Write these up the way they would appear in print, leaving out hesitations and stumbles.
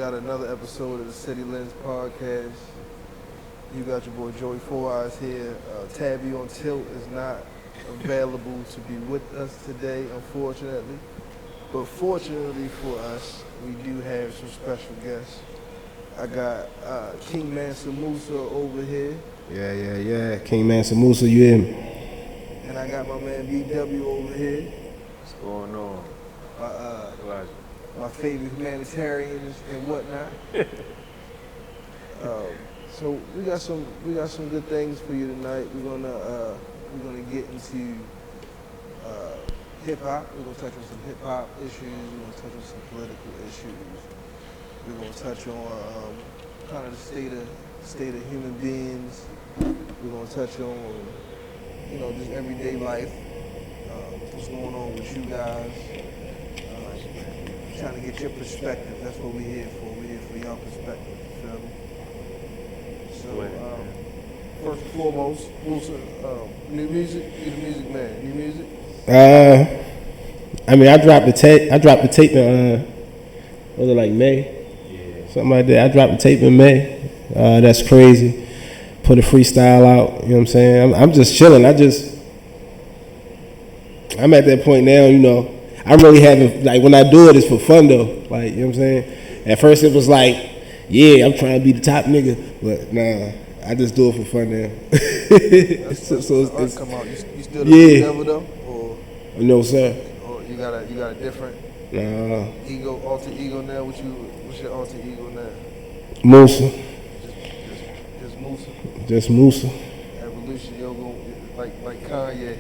got another episode of the Lenz Podcast. You got your boy Joey Four Eyes here. Tabby on Tilt is not available to be with us today, unfortunately. But fortunately for us, we do have some special guests. I got King Mansa Musa over here. Yeah. King Mansa Musa, you hear me? And I got my man BW over here. What's going on? My favorite humanitarians and whatnot. So we got some good things for you tonight. We're gonna get into hip hop. We're gonna touch on some hip hop issues. We're gonna touch on some political issues. We're gonna touch on kind of the state of human beings. We're gonna touch on just everyday life. What's going on with you guys? Trying to get your perspective. That's what we're here for. We're here for your perspective. You feel me? So, first and foremost, Musa, new music. You're the music man. New music. I dropped the tape in was it like May? Yeah. Something like that. I dropped the tape in May. That's crazy. Put a freestyle out. You know what I'm saying? I'm just chilling. I'm at that point now. I really haven't, like, when I do it, it's for fun though. Like, you know what I'm saying? At first it was like, yeah, I'm trying to be the top nigga, but nah, I just do it for fun now. so it's come out. You still the devil though, or no sir? Or you got a different alter ego now? What's your alter ego now? Musa. Just Musa. Just Musa. Evolution, go like Kanye.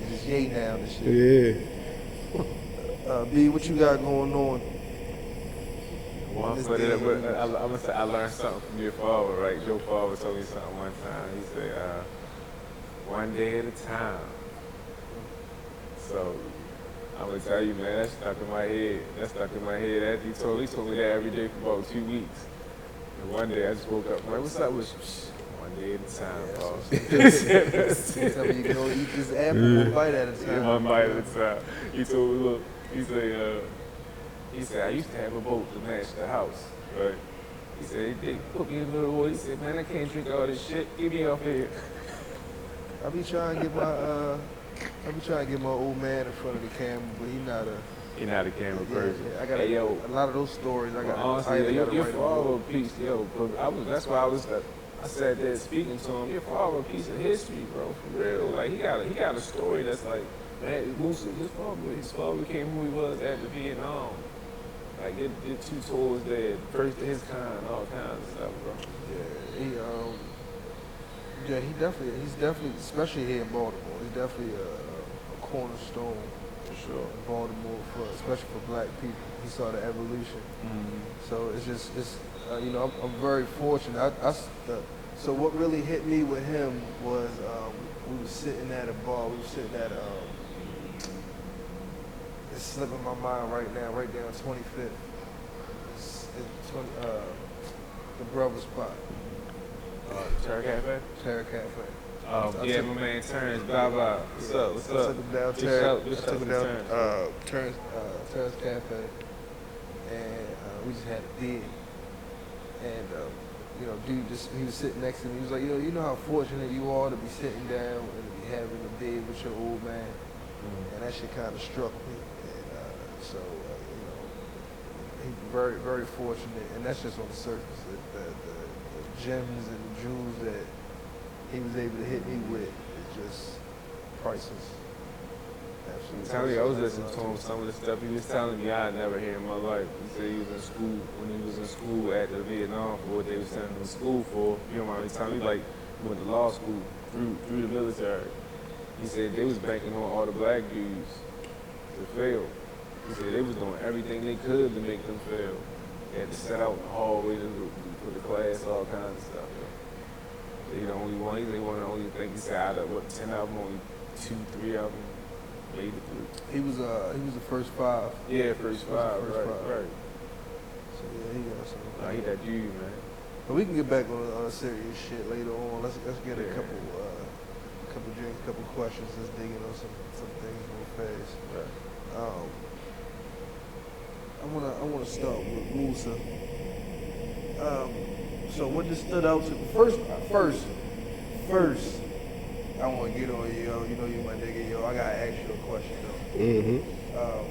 Just Ye now and shit. Yeah. B, what you got going on? Well, I'm gonna say I learned something from your father, right? Joe father told me something one time. He said, "One day at a time." So I'm gonna tell you, man, that stuck in my head. After he told me that every day for about 2 weeks. And one day I just woke up, like, "What's up with you?" One day at a time, Paul. Tell me you can only eat this apple one bite at a time. Yeah, one bite at a time. He told me, look. He said, I used to have a boat to match the house, right? He said, they put me in the middle of the water. He said, man, I can't drink all this shit. Get me off here. I be trying to get my old man in front of the camera, but he's not a camera person. Yeah, I got a lot of those stories. Honestly, your father a piece, that's why I said that speaking to him. Your father a piece of history, bro, for real. Like he got a story that's like. Man, Musa, his father became who he was after Vietnam. Like, did 2 tours there, first of his kind, all kinds of stuff, bro. Yeah, he's definitely, especially here in Baltimore, he's definitely a cornerstone for sure in Baltimore, especially for black people. He saw the evolution. Mm-hmm. So I'm very fortunate. So what really hit me with him was we were sitting at a bar. We were sitting at it's slipping my mind right now, right down 25th. It's the brother spot. Terra Cafe? Terra Cafe. Yeah, my man Terrence, bye. What's up? I took him down Terrace Cafe, and we just had a beer. And dude, he was sitting next to me. He was like, you know how fortunate you are to be sitting down and to be having a beer with your old man. Mm-hmm. And that shit kind of struck me. He's very, very fortunate, and that's just on the surface. The gems and the jewels that he was able to hit me with is just priceless. Absolutely. I'm telling you, I was listening to him, some of the stuff he was telling me I never heard in my life. He said he was in school, when he was in school after Vietnam for what they were sending him to school for. You know, every time he went to law school through the military. He said they was banking on all the black dudes to fail. He said they was doing everything they could to make them fail. They had to set out in the hallway for the class, all kinds of stuff. They the only one. They one of the only thing. He said out of 10 of them, only 2, 3 of them made it through. He was the first 5. Yeah, first 5. Right. So yeah, he got some. Nah, he that dude, man. But we can get back on serious shit later on. Let's get a couple drinks, couple questions. Let's dig in on some things real fast. Right. I wanna start with Musa. So what just stood out to first, I want to get on you, yo. You know you my nigga, yo. I gotta ask you a question though.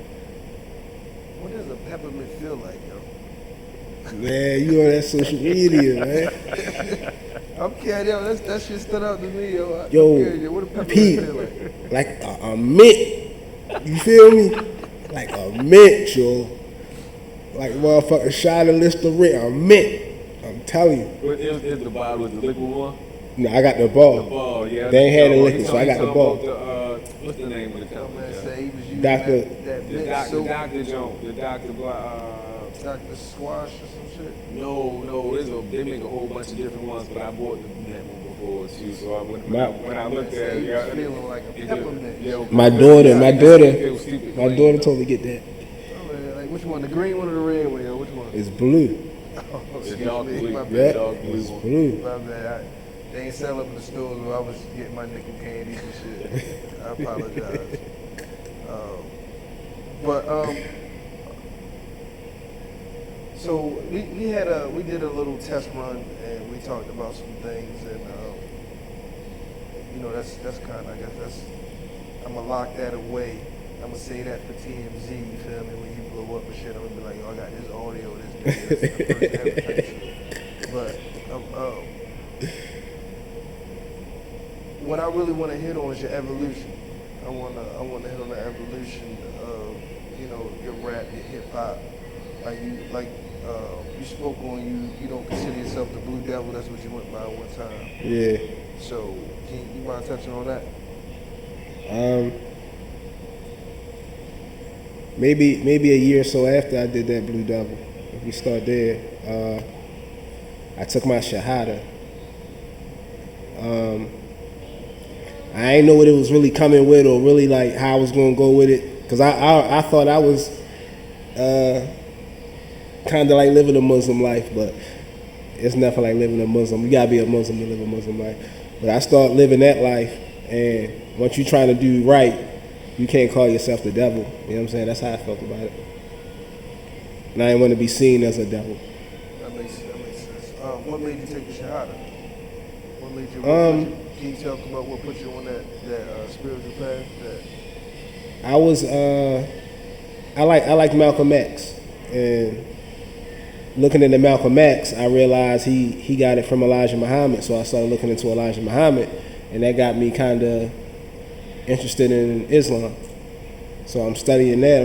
What does a peppermint feel like, yo? Man, you on that social media, man. I'm kidding, yo. That shit stood out to me, yo. Yo, what a peppermint Pete, feel like? like a mint. You feel me? Like a mint, yo. Like motherfucker shot a Listerine, a mint. I'm telling you. What is the bottle with the liquid one? No, I got the ball. The ball, yeah. They ain't had the liquid, so I got the ball. What's the name of the company? Man, say he was using Doctor- that The mint Dr. soap. Dr. Jones. The Dr. Dr. Swash or some shit. No, they make a whole bunch of different ones, but I bought that one before too. So when I looked at Say it, he was feeling like a it peppermint. My daughter told me to get that. Oh, man, like which one? The green one or the red one, yo? Which one? It's blue. Oh, The excuse dark me, blue. my The bad. dark blue It's one. blue. My bad. They ain't sell them in the stores where I was getting my nickel candies and shit. I apologize. So we did a little test run and we talked about some things and that's kind of, I guess I'm gonna lock that away. I'm gonna say that for TMZ. You feel me? When you blow up and shit, I'm gonna be like, yo, I got this audio, this video, this is the first ever type shit. But what I really want to hit on is your evolution. I want to hit on the evolution of your rap, your hip hop. You spoke on you don't consider yourself the Blue Devil. That's what you went by one time. Yeah. So can you mind touching on that? Maybe a year or so after I did that Blue Devil, if we start there, I took my Shahada. I ain't know what it was really coming with or really like how I was gonna go with it, because I thought I was kind of like living a Muslim life, but it's nothing like living a Muslim. You gotta be a Muslim to live a Muslim life. But I started living that life, and once you're trying to do right, you can't call yourself the devil. You know what I'm saying? That's how I felt about it. And I didn't want to be seen as a devil. That makes sense. What made you take the Shahada? What made you? Can you talk about what put you on that spiritual path? I was I like Malcolm X, and looking into Malcolm X, I realized he got it from Elijah Muhammad. So I started looking into Elijah Muhammad, and that got me kind of interested in Islam. So I'm studying that.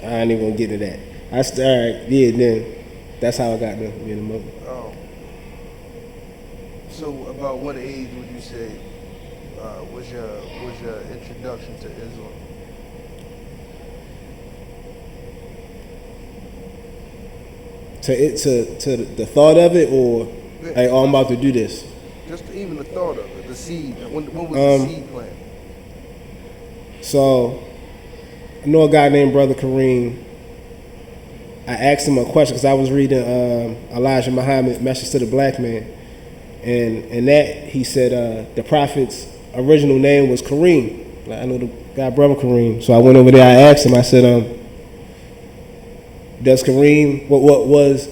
I ain't even gonna get into that. Then that's how I got to being a Muslim. So about what age would you say was your introduction to Islam? To the thought of it, or hey, I'm about to do this. Just even the thought of it, the seed. When was the seed planted? So I know a guy named Brother Kareem. I asked him a question because I was reading Elijah Muhammad, Message to the Black Man, and in that he said the prophet's original name was Kareem. I know the guy Brother Kareem, so I went over there. I asked him. I said, does Kareem, what was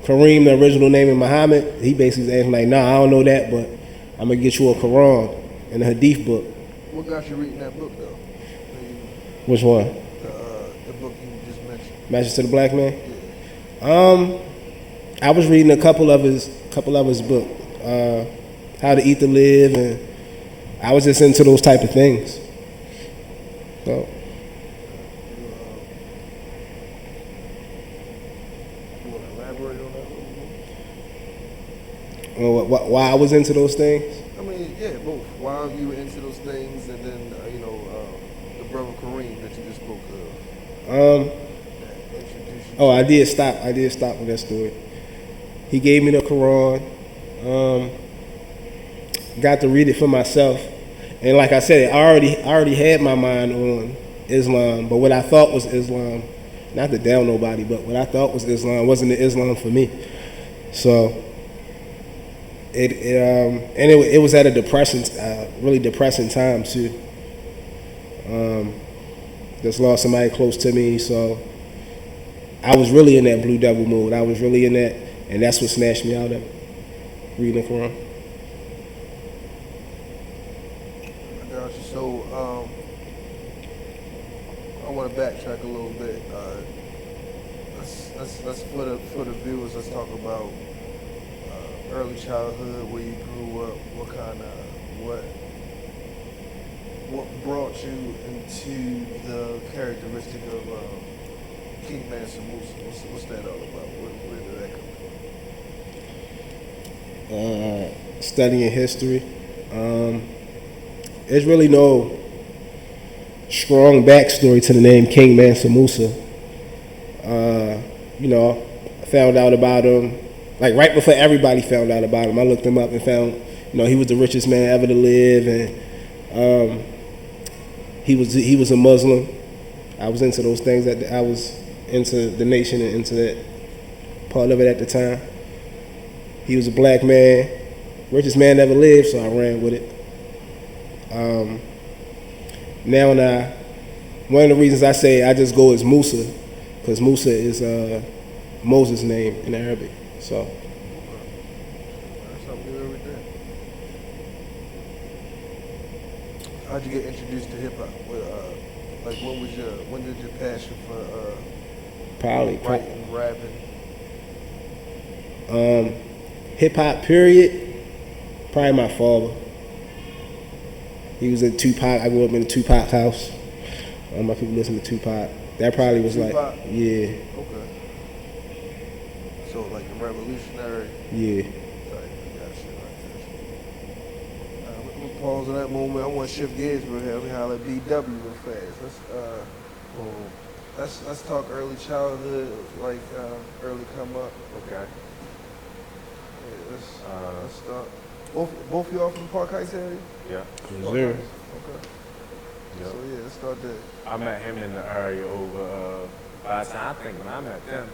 Kareem the original name of Muhammad? He basically asked me like, nah, I don't know that, but I'm gonna get you a Quran and a Hadith book. What got you reading that book though? Which one? The book you just mentioned. Message to the Black Man. Yeah. I was reading a couple of his book, How to Eat to Live, and I was just into those type of things. So. Why I was into those things? I mean, yeah, both. Why you were into those things, and then the Brother Kareem that you just spoke of. I did stop with that story. He gave me the Quran. Got to read it for myself, and like I said, I already had my mind on Islam. But what I thought was Islam, not to down nobody, but what I thought was Islam wasn't the Islam for me. So. It was at a really depressing time too. just lost somebody close to me. So I was really in that Blue Devil mood. I was really in that, and that's what snatched me out of it, reading the Quran. I got you. So I want to backtrack a little bit. Let's for the viewers. Let's talk about early childhood, where you grew up, what brought you into the characteristic of King Mansa Musa. What's that all about? Where did that come from? Studying history. There's really no strong backstory to the name King Mansa Musa. I found out about him like right before everybody found out about him. I looked him up and found, he was the richest man ever to live, and he was a Muslim. I was into those things. That I was into the nation and into that part of it at the time. He was a black man, richest man ever lived, so I ran with it. One of the reasons I say I just go as Musa, because Musa is Moses' name in Arabic. So. That's how we do everything. How'd you get introduced to hip hop? When did your passion for writing, rapping? Hip hop period. Probably my father. He was in Tupac. I grew up in a Tupac house. My people listen to Tupac. That probably was Tupac? like, yeah. Okay. So like the revolutionary. Yeah. We'll pause on that moment. I want to shift gears real here. We holler at BW real fast. Let's talk early childhood, like early come up. Okay. Yeah, let's start. Both of y'all from Park Heights area? Yeah. Yes, sir. Okay. Yep. So yeah, let's start there. I met him in the area over, by the time I think when I met them,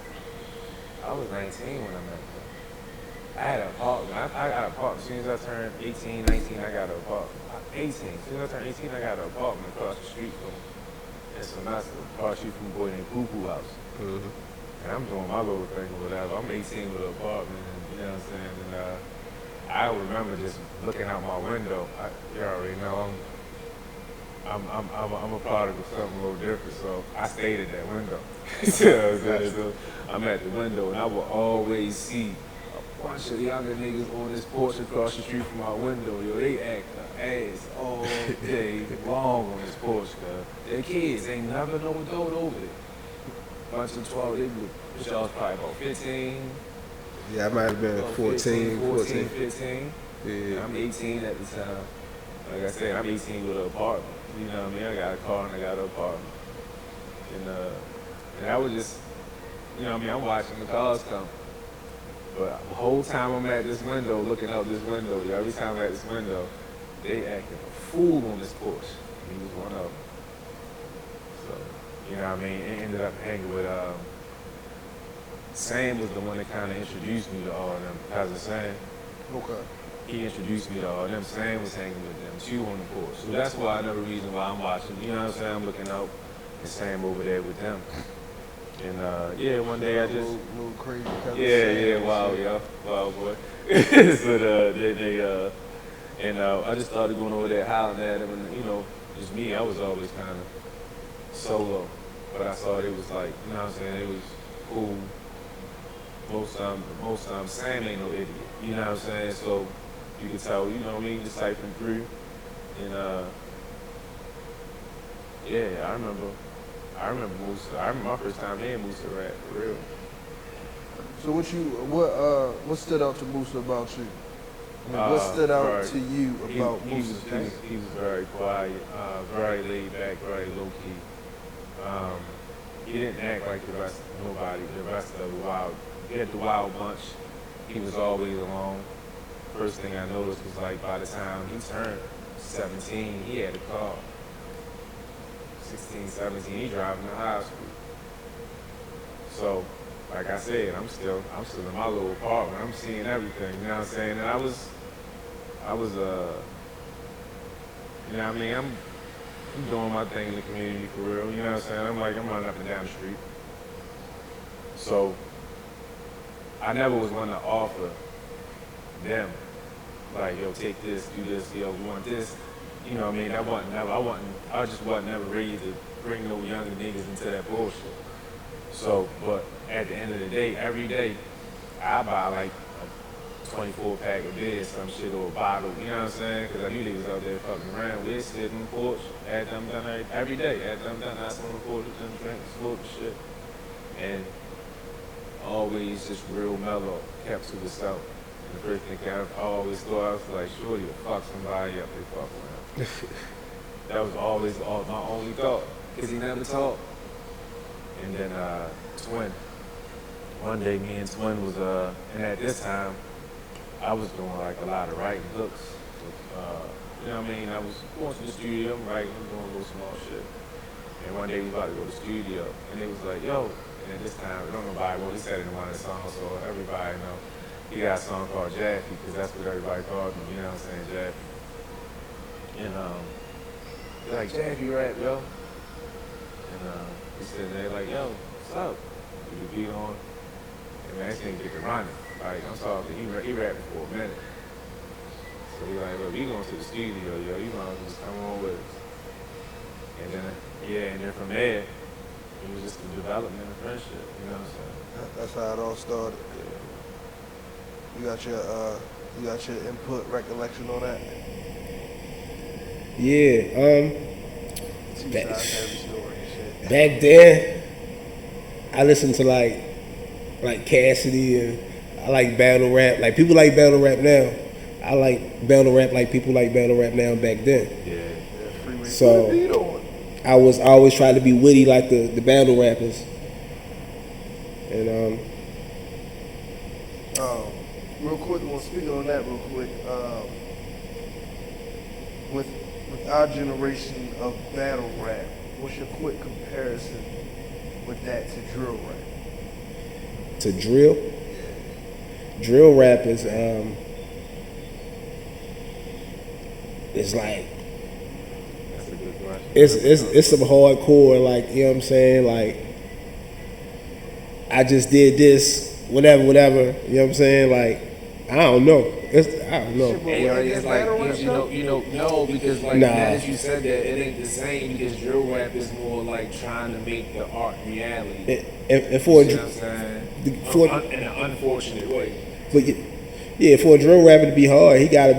I was 19 when I met them. I had an apartment. I got an apartment. As soon as I turned 18, 19, I got an apartment. 18. As soon as I turned 18, I got an apartment across the street from, in Semester, across the street from a boy named Poo Poo House. Mm-hmm. And I'm doing my little thing or whatever. I'm 18 with an apartment, and, you know what I'm saying? And I remember just looking out my window. You already know I'm a product of something a little different, so I stayed at that window. So I'm at the window, and I will always see a bunch of younger niggas on this porch across the street from my window. Yo, they act their ass all day long on this porch, cause their kids ain't never no adult over there. Bunch of 12, y'all was probably about 15. Yeah, I might have been 14, 15. Yeah. I'm 18 at the time. Like I said, I'm 18 with an apartment. You know what I mean? I got a car and I got an apartment. And I was just, you know what I mean? I'm watching the cars come. But the whole time I'm at this window, looking out this window, every time I'm at this window, they acting a fool on this porch. He was one of them. So, you know what I mean? It ended up hanging with, Sam was the one that kind of introduced me to all of them. Cousin Sam. Okay. He introduced me to all of them. Sam was hanging with them too on the porch. So that's why another reason why I'm watching. You know what I'm saying? I'm looking out and Sam over there with them. And yeah, one day I just little crazy. Wild boy. So I just started going over there hollering at him, and just me. I was always kind of solo, but I saw it was like, you know what I'm saying? It was cool. Most times Sam ain't no idiot. You know what I'm saying? So you can tell, you know what I mean, just typing through. And yeah, I remember Musa. I remember my first time hearing Musa rap, for real. So what stood out to Musa about you? I mean, what stood out to you about Musa? He was very quiet, very laid back, very low key. He didn't act like the rest of the wild. He had the wild bunch. He was always alone. First thing I noticed was like by the time he turned 17, he had a car. 16, 17, he driving to high school. So, like I said, I'm still in my little apartment. I'm seeing everything, you know what I'm saying? And I was you know what I mean? I'm doing my thing in the community for real. You know what I'm saying? I'm running up and down the street. So I never was one to offer them, like, yo, take this, do this, yo, we want this. You know what I mean? I just wasn't never ready to bring no younger niggas into that bullshit. So, but at the end of the day, every day, I buy like a 24 pack of beer, some shit, or a bottle, you know what I'm saying? Because I knew they was out there fucking around. We'd sit on the porch, had them done every day, had them done, I sit on the porch, them drink, smoke and shit. And always just real mellow, kept to itself. And the first thing I always thought, I was like, sure, you fuck somebody up, they fuck around. That was always my only thought, because he never talked. And then Twin, one day me and Twin was, and at this time, I was doing like a lot of writing books. You know what I mean? I was going to the studio, writing, doing a little small shit. And one day we about to go to the studio, and they was like, yo, and at this time, I don't know nobody, well, he said it in one of the songs, so everybody know. He got a song called Jaffe, because that's what everybody called him, you know what I'm saying, Jaffe. And they're like, Jaffe, you rap, yo? And he said, they're like, yo, what's up? You the beat on? And man, this nigga get to running. Like, I'm talking, he rapping for a minute. So he like, look, we going to the studio, yo, you might as well just come on with us. And then, yeah, and then from there, it was just the development of friendship, you know what I'm saying? That's how it all started. You got your input, recollection on that? Yeah, Two sides to every story and shit. back then, I listened to like Cassidy, and I like battle rap. Like people like battle rap now. I like battle rap like people like battle rap now back then. Yeah. So I always trying to be witty like the battle rappers. And real quick, well, speaking on that real quick, with our generation of battle rap, what's your quick comparison with that to drill rap? to drill, drill rap is it's like That's a good question. it's some hardcore, like, you know what I'm saying, like I just did this, whatever, you know what I'm saying, like I don't know. I don't know. It's like, no, because like, Nah. now that you said that, it ain't the same, because drill rap is more like trying to make the art reality. And for You know what I'm saying? In an unfortunate way. but yeah, for a drill rapper to be hard, he gotta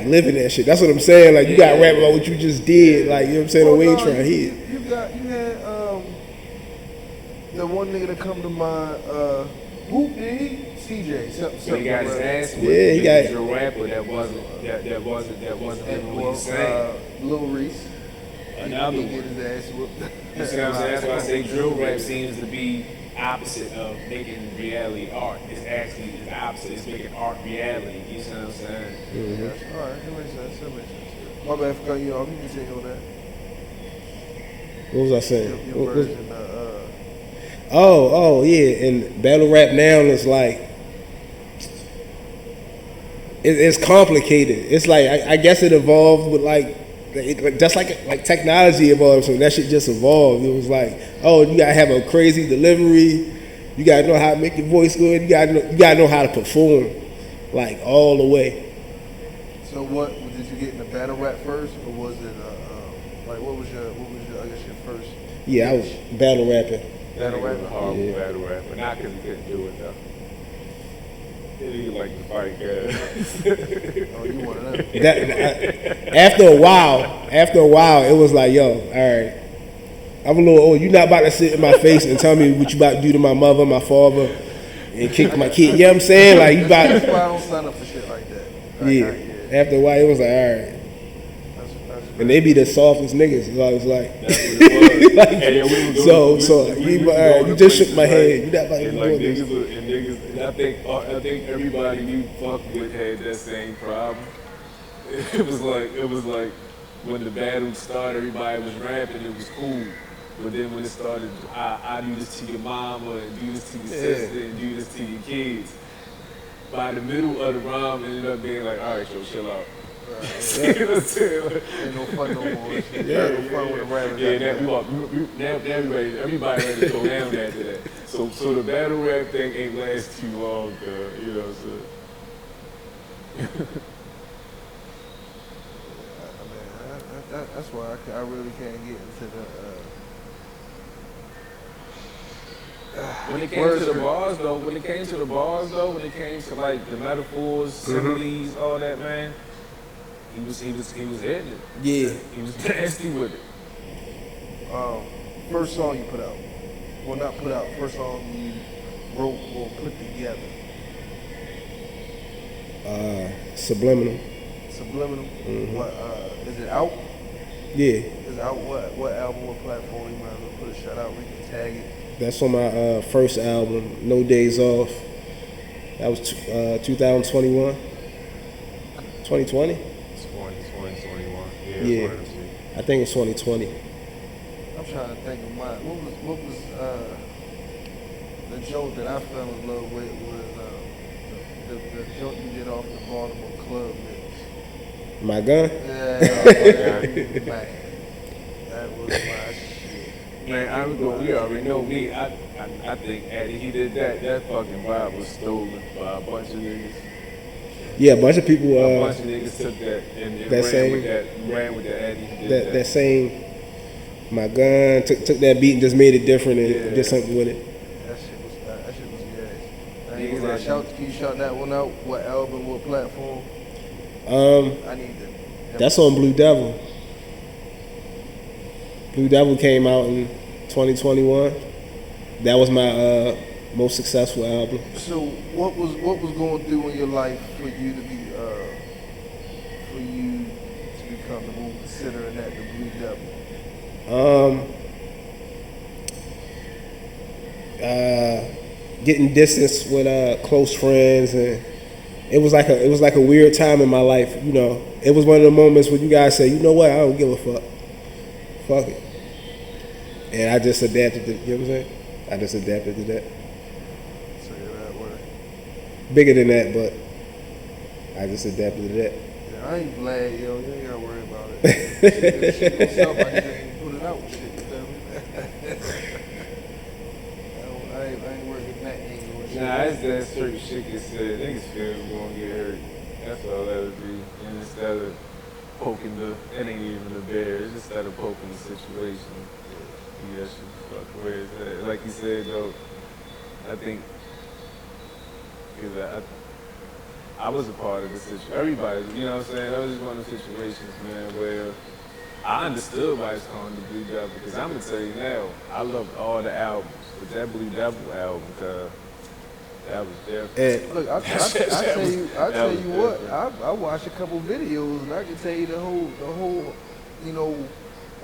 live in that shit. That's what I'm saying. Like you gotta rap about what you just did. Like, you know what I'm saying? Well, we ain't no, trying to hit. You had the one nigga that come to mind, CJ. So he got his ass whipped. Yeah, he got a rapper that wasn't living what he's saying. Lil Reese. Another He one. get his ass whooped. You see what I'm saying? That's why I say drill rap seems to be opposite of making reality art. It's actually the opposite. It's making art reality. You see what I'm saying? Yeah. All right, that makes sense. My bad for cutting you off. You can take on that. What was I saying? Your version. Oh yeah, and battle rap now is like it's complicated. It's like I guess it evolved with just like technology evolved, so that shit just evolved. It was like, oh, you gotta have a crazy delivery, you gotta know how to make your voice good, you gotta know how to perform, like all the way. So what did you get in the battle rap first, or was it like what was your I guess your first? Yeah, I was battle rapping. Battle rap, horrible battle rap, but not because he couldn't do it though. He like to fight guys. Oh, you one of them. After a while, it was like, yo, all right, I'm a little old. You're not about to sit in my face and tell me what you about to do to my mother, my father, and kick my kid. You know what I'm saying? Like, you about That's why I don't sign up for shit like that. yeah. After a while, it was like, all right. And they be the softest niggas. So I was like, you just shook my head. You not about to do this. And I think everybody you fucked with had that same problem. It was like when the battle started, everybody was rapping, it was cool. But then when it started, I do this to your mama, and do this to your sister, and do this to your kids. By the middle of the rhyme, it ended up being like, all right, yo, chill out. You know what I'm saying? Like, Ain't no fun no more. Ain't no fun with the rappers. Yeah, now everybody ready to go down after that. So the battle rap thing ain't last too long, you know. So. That's why I really can't get into the. When it came to the bars, though, when it came to like the metaphors, similes, all that, man, he was hitting it. Yeah. He was nasty with it. First song you put out. Well, not put out. First song you wrote or put together. Subliminal. Subliminal. What? Is it out? Yeah. Is it out? What album? What platform? You might as well put a shout out. We can tag it. That's on my first album, No Days Off. That was 2021. 2020? 2021. Yeah. I think it's 2020. I'm trying to think of mine. What was the joke that I fell in love with was the joke you did off the Baltimore club mix. My gun? Yeah, man. That was my shit. Man, you already know me. I think Eddie, he did that. That fucking vibe was stolen by a bunch of niggas. Yeah, a bunch of people. A bunch of niggas took that and ran with that Eddie. That same. My gun took that beat and just made it different and did something with it. That shit was gas. Can you shout that one out? What album? What platform? I need to. That's on Blue Devil. Blue Devil came out in 2021. That was my most successful album. So what was going through in your life for you to be comfortable considering that the Blue Devil? Getting distance with close friends, and it was like a weird time in my life. You know, it was one of the moments when you guys say, you know what, I don't give a fuck. Fuck it. And I just adapted to, you know what I'm saying? I just adapted to that. So you're that way. Bigger than that, but I just adapted to that. Yeah, I ain't glad, yo. You ain't gotta worry about it. Shit myself, I just ain't put it out. Shit, you feel me? I ain't working that angle. Nah, it's that straight shit gets said. Niggas feel we're gonna get hurt. That's all that would be. And instead of poking it ain't even the bear. It's just instead of poking the situation. Yeah, fuck, where is that? Like you said, though, I think, because I was a part of the situation. Everybody, you know what I'm saying? That was just one of the situations, man, where I understood why it's called the Blue Devil, because I'm going to tell you now, I loved all the albums, but that Blue Devil album, because that was different. Look, I tell you what, I watched a couple videos, and I can tell you the whole, you know,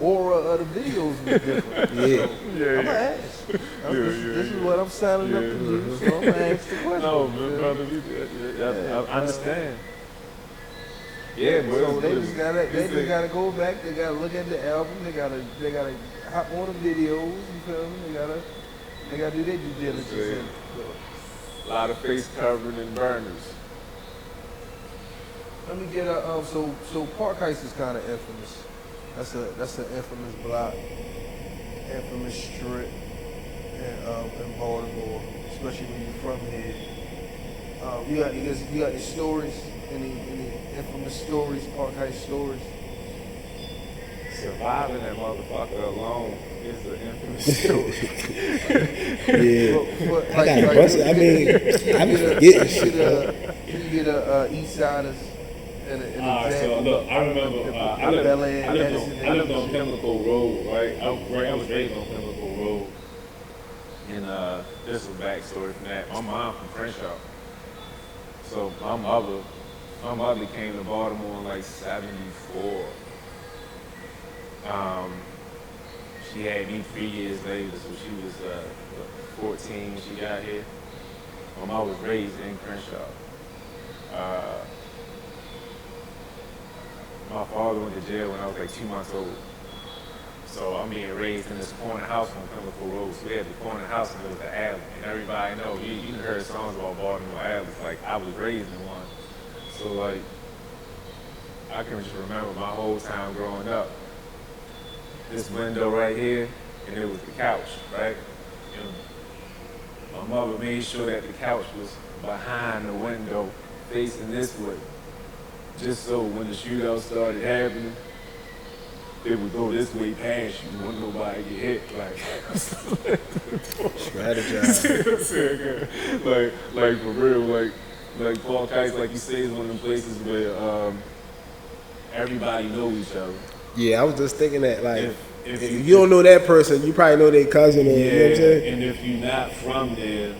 aura of the videos was different. I'm gonna ask. This is what I'm signing up to do, so I'm gonna ask the question. No, brother, I understand. Yeah, but so they just gotta go back. They gotta look at the album. They gotta hop on the videos. You feel me? They gotta do their due diligence. A lot of face covering and burners. Let me get a so Park Heights is kind of infamous. That's an infamous block, infamous strip in Baltimore, especially when you're from here. You got any stories? Any infamous stories? Park Heights stories? Surviving that motherfucker alone is an infamous story. Yeah. I got busted. I mean, I'm forgetting shit. You get a East Siders. So look, I remember I lived on Chemical Road, right? I was raised on Chemical Road, and there's some backstory from that. My mom from Crenshaw, so my mother came to Baltimore in like '74. She had me 3 years later, so she was 14 when she got here. My mom was raised in Crenshaw. My father went to jail when I was like 2 months old. So I'm being raised in this corner house on Chemical Road. So we had the corner house and there was the alley. And everybody know, you heard songs about Baltimore alleys. Like, I was raised in one. So like, I can just remember my whole time growing up. This window right here, and it was the couch, right? And my mother made sure that the couch was behind the window, facing this way, just so when the shootout started happening, they would go this way past you, wouldn't nobody get hit. Like, Strategize. like for real, like Paul Kites, like you say, is one of them places where everybody know each other. Yeah, I was just thinking that, like, if you don't know that person, you probably know their cousin, or, you know what I'm saying? And if you're not from there,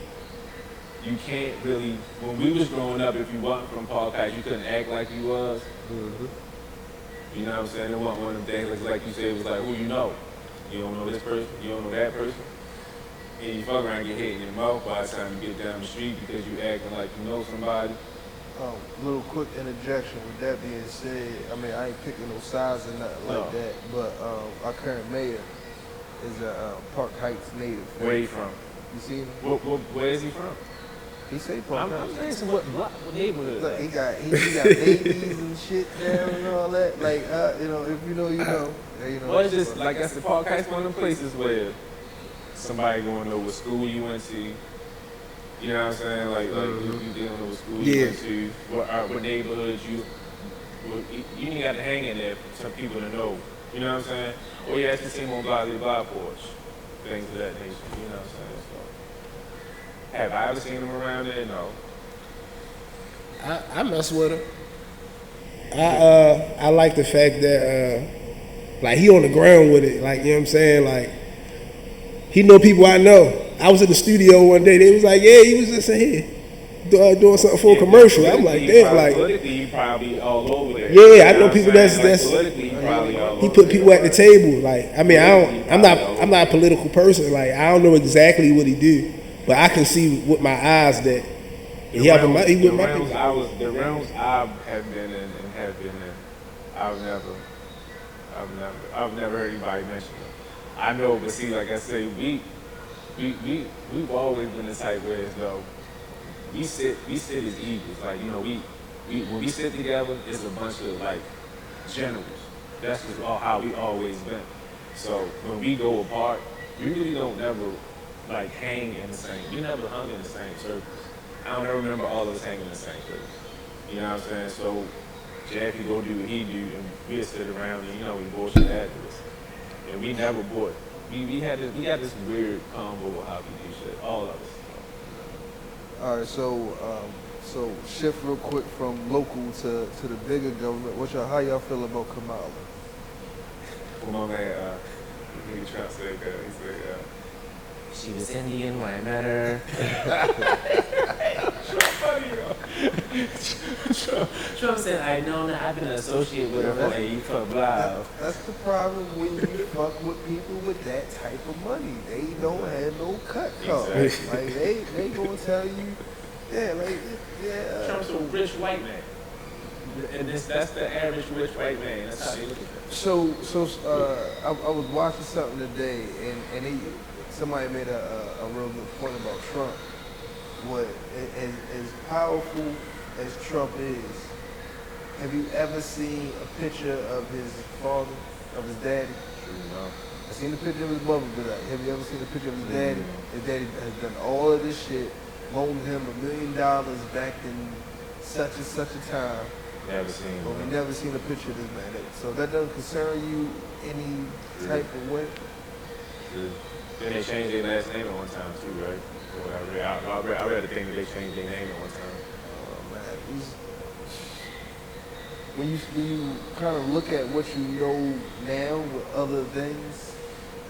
you can't really, when we was growing up, if you wasn't from Paul Kites, you couldn't act like you was. Mm-hmm. You know what I'm saying? It wasn't one of them things, like you said, it was like, who you know? You don't know this person, you don't know that person. And you fuck around and get hit in your mouth by the time you get down the street because you acting like you know somebody. Little quick interjection. With that being said, I mean, I ain't picking no sides or nothing like that, but our current mayor is a Park Heights native. Where he from? You see him? Where is he from? He say Park Heights. I'm asking what neighborhood. Look, he got babies and shit there and all that. Like, you know, if you know, you know. Yeah, you know. Well, it's just like that's the Park Heights, one of them places where somebody gonna know what school you went to. You know what I'm saying? Like you don't know what school you went to, what neighborhoods you ain't got to hang in there for some people to know. You know what I'm saying? Or you actually see him on blah porch, things of that nature. You know what I'm saying? So, have I ever seen him around there? No. I mess with him. I like the fact that like he on the ground with it. Like, you know what I'm saying? Like, he know people I know. I was in the studio one day. They was like, "Yeah, he was just in here doing something for a commercial." I'm like, "Damn!" Like, politically, he probably all over there. Yeah, I know people that's politically, he probably all over. He put people at the table. Like, I mean, I'm not a political person. Like, I don't know exactly what he do, but I can see with my eyes that he with my people. The realms I have been in and have been in, I've never heard anybody mention it. I know, but see, like I say, we've always been the type where though we sit as equals. Like, you know, we when we sit together, it's a bunch of like generals. That's just how we always been. So when we go apart, we really don't never like hang in the same. We never hung in the same circles. I don't ever remember all of us hanging in the same circles. You know what I'm saying? So Jeffy go do what he do, and we sit around and, you know, we bullshit afterwards. And we never bought. We had this weird combo of how we do shit. All of us. All right, so shift real quick from local to the bigger government. How y'all feel about Kamala? Well, my man, he trying to say that. He said, she was Indian, why matter? Trump said, I know that I've been associated with her for a club live. That's the problem when you fuck with people with that type of money. They don't have no cut card. Exactly. Like they gonna tell you, Trump's a rich white man. And that's the average rich white man. That's how they look at that. So I was watching something today, and somebody made a real good point about Trump. What as powerful as Trump is, have you ever seen a picture of his father, of his daddy? No. I've seen a picture of his mother, but have you ever seen a picture of his daddy? His daddy has done all of this shit, loaned him $1 million back in such and such a time. Never seen. But we never seen a picture of this man. So that doesn't concern you any type of way? Then they changed their last name at one time too, right? I read the thing that they changed their name at one time. Oh man, when you kind of look at what you know now with other things,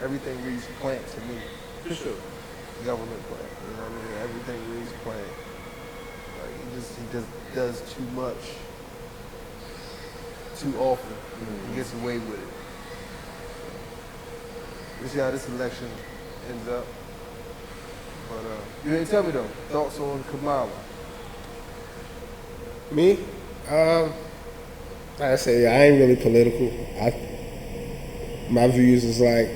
everything reads plant to me. For sure. Government plant, you know what I mean? Everything reads plant. Like he just does too much, too often. Mm-hmm. He gets away with it. We'll see how this election ends up. But you didn't tell me though, thoughts on Kamala? Me? Like I say, I ain't really political. My views is like,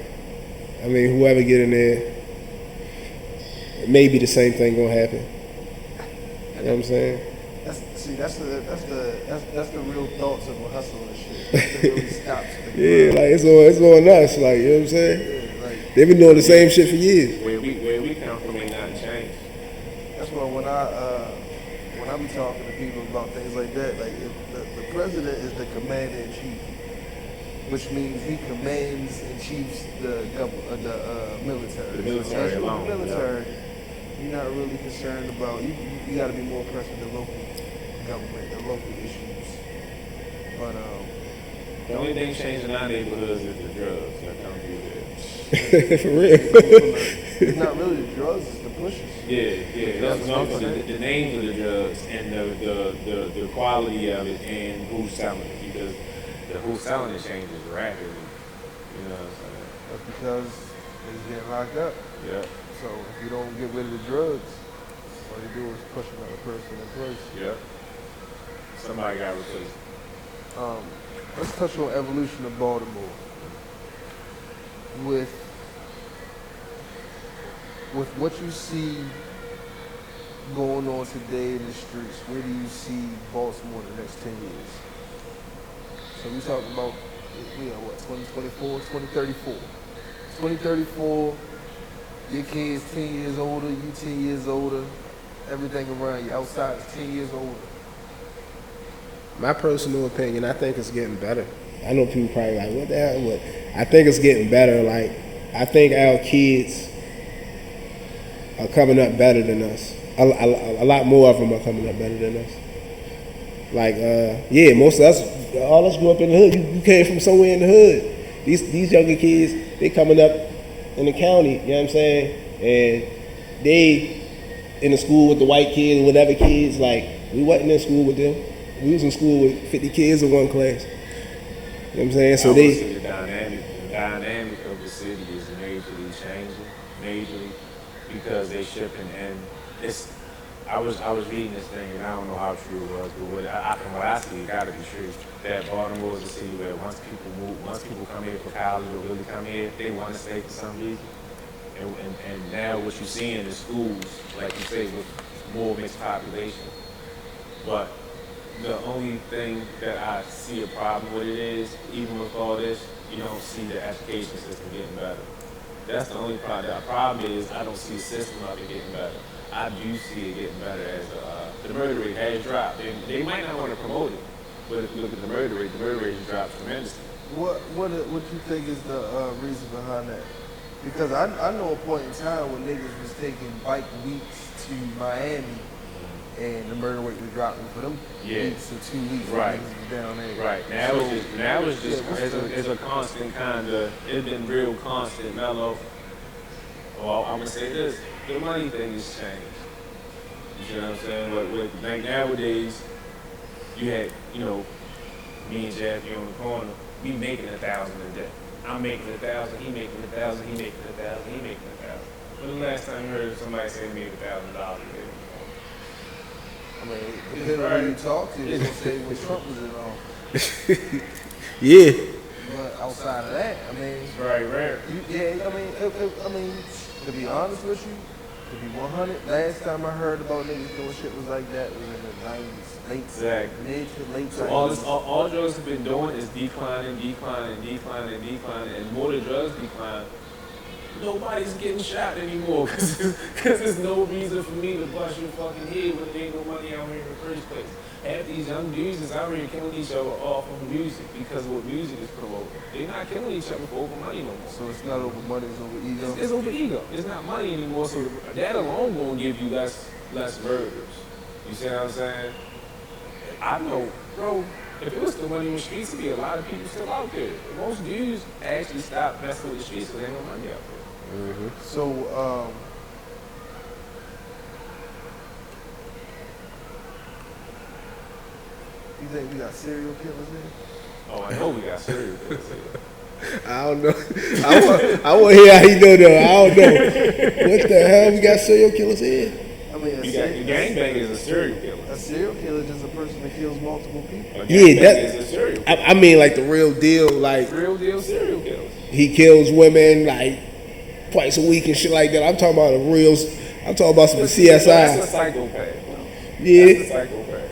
I mean, whoever get in there, maybe the same thing gonna happen. You know what I'm saying? See, that's the real thoughts of a hustle and shit. That really stops the Yeah, like it's on us, like, you know what I'm saying? Yeah, like, They've been doing the same shit for years. Where we come from ain't nothing changed. that's why when I be talking to people about things like that, like if the president is the commander in chief, which means he commands and chiefs the military. The military So alone, the military, you're not really concerned about. You got to be more pressed with the local government, the local issues. But The only thing changing in our neighborhoods is the drugs that come through there. For real. it's not really the drugs; it's the pushes. Yeah. That's the names of the drugs and the quality of it and who's selling it, because the who's selling it changes rapidly. You know what I'm saying? That's because it's getting locked up. Yeah. So if you don't get rid of the drugs, all you do is push another person in place. Yeah. Somebody got replaced. Let's touch on evolution of Baltimore. With what you see going on today in the streets, where do you see Baltimore in the next 10 years? So we talking about, 2024, 2034. 2034, your kid's 10 years older, you 10 years older, everything around you outside is 10 years older. My personal opinion, I think it's getting better. I know people probably like, what the hell? What? I think it's getting better. Like, I think our kids are coming up better than us. A lot more of them are coming up better than us. Like, most of us, all us grew up in the hood. You came from somewhere in the hood. These younger kids, they coming up in the county, you know what I'm saying? And they in the school with the white kids, whatever kids, like, we wasn't in school with them. We was in school with 50 kids in one class. You know what I'm saying? So the dynamic of the city is majorly changing, because they shipping, and I was reading this thing, and I don't know how true it was, but from what I see, it got to be true. That Baltimore is a city where once people come here for college or really come here, they want to stay for some reason. And now what you see in the schools, like you say, with more mixed population, but the only thing that I see a problem with it is, even with all this, you don't see the education system getting better. That's the only problem. The problem is I don't see the system of it getting better. I do see it getting better as the murder rate has dropped. They might not want to promote it, but if you look at the murder rate has dropped tremendously. What you think is the reason behind that? Because I know a point in time when niggas was taking bike weeks to Miami, and the murder rate was dropping for them weeks or 2 weeks. Right. Down there. Right. Now it's just it's a constant kind of, it's been real constant mellow. Well, I'm gonna say this: the money thing has changed. You know what I'm saying? Like nowadays, you had, me and Jackie on the corner, we making $1,000 a day. I'm making $1,000, he making $1,000, he making $1,000, he making $1,000. When the last time you heard somebody say they made $1,000 a day? I mean, depending on who you talk to, they're gonna say when Trump was in office. yeah. But outside of that, I mean, It's very rare. I mean, to be honest with you, to be 100, last time I heard about niggas doing shit was like that was in the 90s, mid to late 90s. So all drugs have been doing is declining, and the more the drugs decline, nobody's getting shot anymore, because there's no reason for me to bust your fucking head when there ain't no money out here in the first place. Half these young dudes is out here killing each other off of music because of what music is promoting. They're not killing each other for over money no more. So it's not over money, it's over ego? It's over ego. It's not money anymore, so that alone gonna give you less murders. You see what I'm saying? I know, bro, if it was the money in the streets, there'd be a lot of people still out there. Most dudes actually stop messing with the streets because there ain't no money out there. Mm-hmm. So, you think we got serial killers here? Oh, I know we got serial killers here. I don't know. I want to hear how you know though. I don't know. What the hell? We got serial killers here? I mean, You got your gangbang is a serial killer. a serial killer is just a person that kills multiple people. Yeah, that is a serial killer. I mean like the real deal. Like Real deal serial killers. he kills women like twice a week and shit like that. I'm talking about I'm talking about some CSI. That's a psychopath. Yeah. That's a psychopath.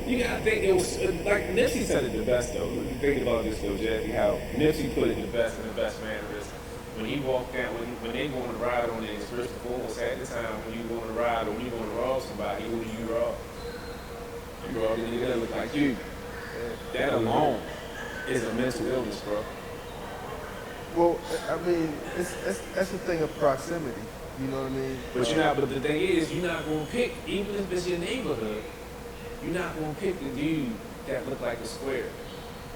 You gotta think it was like Nipsey said it the best though. Think about this though, Jackie, how Nipsey put it the best in the best mannerism. When he walked out, when they go on the ride on niggas, first and foremost, at the time when you go on the ride or when you go to rob somebody, who do you rob? You rob the nigga that look like you. That alone is a mental illness, bro. Well, I mean, that's the thing of proximity. You know what I mean? But you're not. But the thing is, you're not gonna pick, even if it's your neighborhood, you're not gonna pick the dude that look like a square.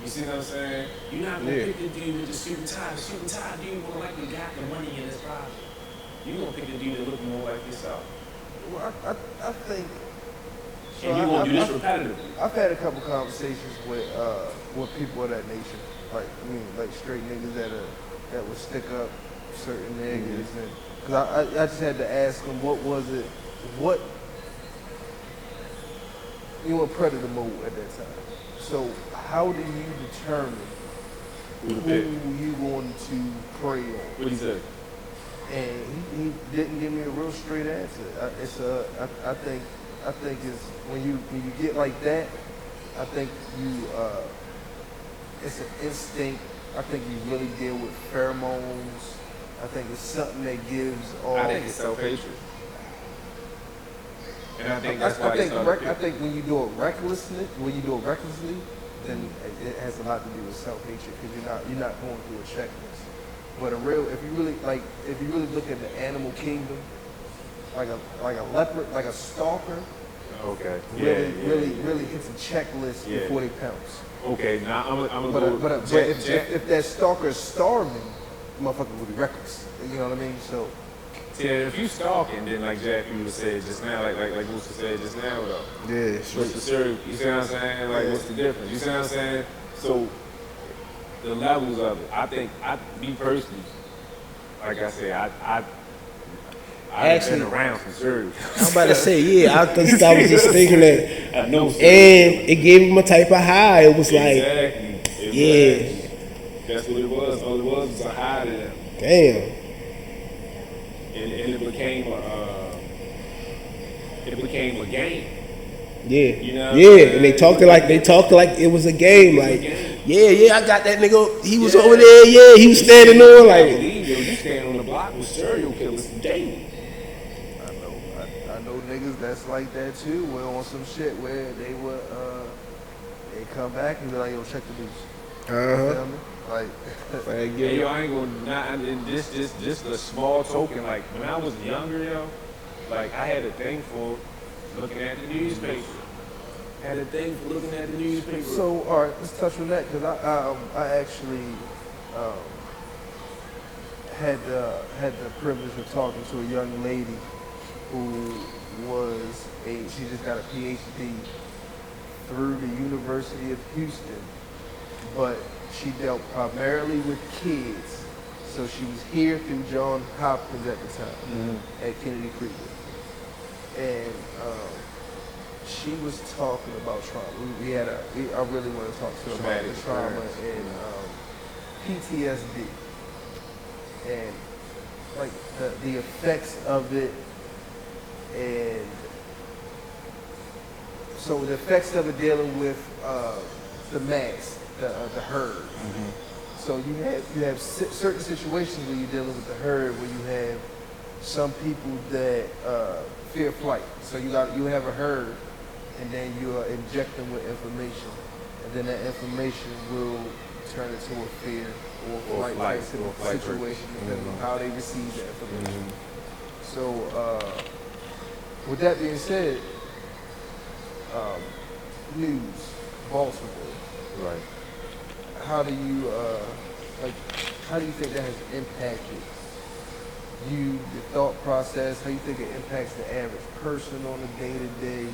You see what I'm saying? You're not gonna pick the dude with the suit and tie. The suit and tie dude more likely got the money in his pocket. You're gonna pick the dude that look more like yourself. Well, I think. So and you gonna do this repetitively. I've had a couple conversations with people of that nature, like straight niggas that would stick up certain niggas, and because I just had to ask them what you were in predator mode at that time. So how do you determine who you going to prey on? What he said? And he didn't give me a real straight answer. I think it's when you get like that, I think it's an instinct. I think you really deal with pheromones. I think it's something that gives off. I think it's self-hatred. And I think that's why I think when you do it recklessly, then it has a lot to do with self-hatred because you're not going through a checklist. But if you really look at the animal kingdom, like a leopard, like a stalker, okay, really hits a checklist before they pounce. Okay, now I'm gonna but if that stalker is starving, the motherfucker would be reckless. You know what I mean? So. Yeah, if you stalking, then like Jackie was said just now, like Musa said just now though. Yeah, what's the serve? You see what I'm saying? Like what's the difference? You see what I'm saying? So the levels of it. I think me personally, like I said, I actually been around some serve. I'm about to say, I was just thinking that. I know. And it gave him a type of high. It was like, exactly. That's what it was. All it was a high to them. Damn. And it became a game. Yeah. You know and they talked like it was a game. Like, I got that nigga. He was over there. Yeah, he was standing on like. You stand on the block with serial killers daily. I know niggas that's like that too. We're on some shit where they would they come back and be like, yo, check the news. You feel me? Like, I ain't gonna and this a small token. Like when I was younger, like I had a thing for looking at the newspaper. So all right, let's touch on that because I actually had the privilege of talking to a young lady who she just got a PhD through the University of Houston, but she dealt primarily with kids. So she was here through Johns Hopkins at the time, at Kennedy Creek. And she was talking about trauma. I really want to talk to her about the trauma and PTSD. And like the effects of it. And so the effects of it dealing with the mass. The herd. So you have certain situations where you're dealing with the herd, where you have some people that fear flight. So you have a herd, and then you inject them with information, and then that information will turn into a fear or flight situation, depending on how they receive that information. So with that being said, news, Baltimore, right. How do you think that has impacted you, your thought process? How you think it impacts the average person on a day-to-day?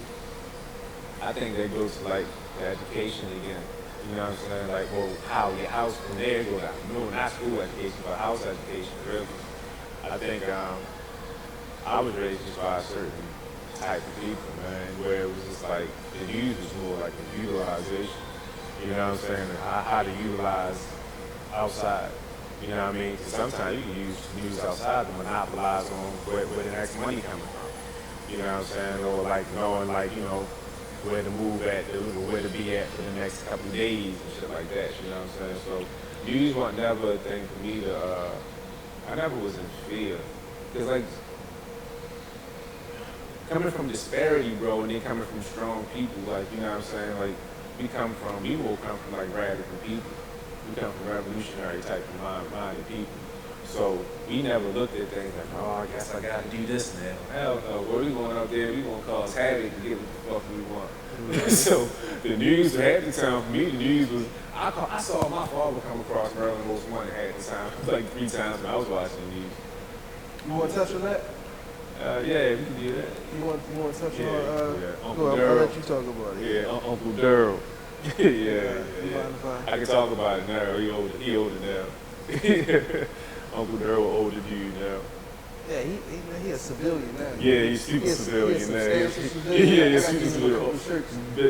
I think that goes to like the education again. You know what I'm saying? Like, well, how your house from there go down. No, not school education, but house education, really. I think I was raised just by a certain type of people, man, where it was just like the news was more like the utilization. You know what I'm saying? How to utilize outside. You know what I mean? Because sometimes you can use outside to monopolize on where the next money coming from. You know what I'm saying? Or like knowing, like, where to move at, where to be at for the next couple of days and shit like that. You know what I'm saying? So news was never a thing for me to. I never was in fear, cause like coming from disparity, bro, and then coming from strong people, like you know what I'm saying? Like we will come from like radical people. We come from revolutionary type of minded people. So we never looked at things like, oh, I guess I gotta do this now. Hell no, we going out there, we gonna cause havoc and get what the fuck we want. Mm-hmm. So the news half the time for me, the news was, I saw my father come across Maryland Most Wanted half the time, like 3 times when I was watching the news. You want to touch on that? Yeah, we can do that. You want to touch on? Uncle I'll Daryl. let you talk about it. Yeah, Uncle Daryl. yeah. I can talk about it now. He older now. Uncle Daryl older dude now. Yeah, he a civilian now. Yeah, he's super civilian now. Yeah, he's super civilian.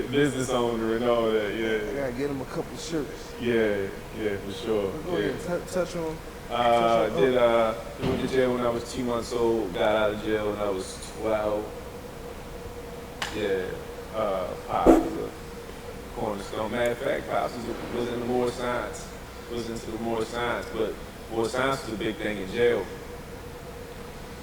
Business owner and all that. Yeah. I gotta get him a couple shirts. Yeah, for sure. Go ahead, touch on. Went to jail when I was 2 months old. Got out of jail when I was 12. Yeah. Pops was a cornerstone. Matter of fact, Pops was into more science. Was into the more science, but more science was a big thing in jail.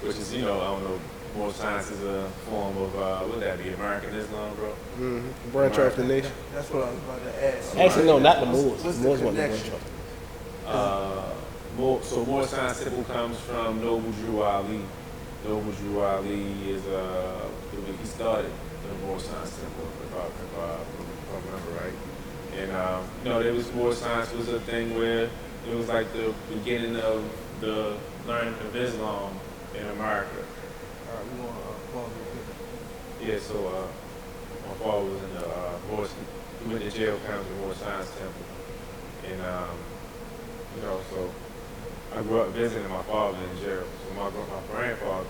Which is, I don't know, more science is a form of, what would that be, American Islam, bro? Mm-hmm. Branch off the nation. That's what I was about to ask. Actually, no, not the Moors. What's Moors the wasn't connection? So more science temple comes from Noble Drew Ali. Noble Drew Ali is, he started the more science temple, if I remember right. And, there was more science was a thing where it was like the beginning of the learning of Islam in America. All right, we want to pause real quick. Yeah, so my father was in the he went to jail kind of the Moore Science Temple. And, so I grew up visiting my father in jail. So my grandfather,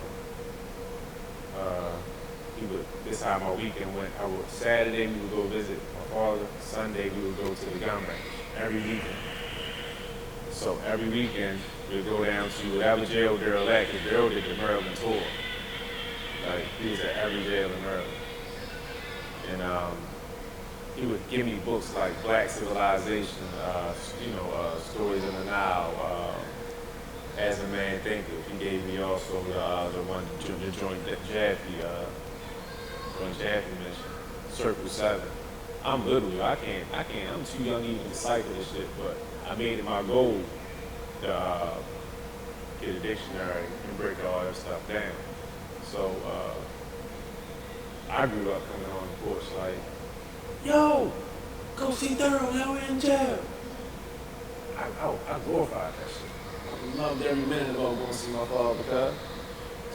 this is how my weekend went. Saturday we would go visit my father. Sunday we would go to the gun range every weekend. So every weekend we'd go down to whatever jail Daryl at, because Daryl did the Maryland tour. Like he was at every jail in Maryland. And he would give me books like Black Civilization, Stories in the Nile, As a Man Thinketh. He gave me also the Joint Jaffe mission, Circle 7. I'm literally, I'm too young even to decipher this shit, but I made it my goal to get a dictionary and break all that stuff down. So I grew up coming on the porch like, yo, go see Daryl, now we're in jail. I glorified that shit. I loved every minute about going to see my father because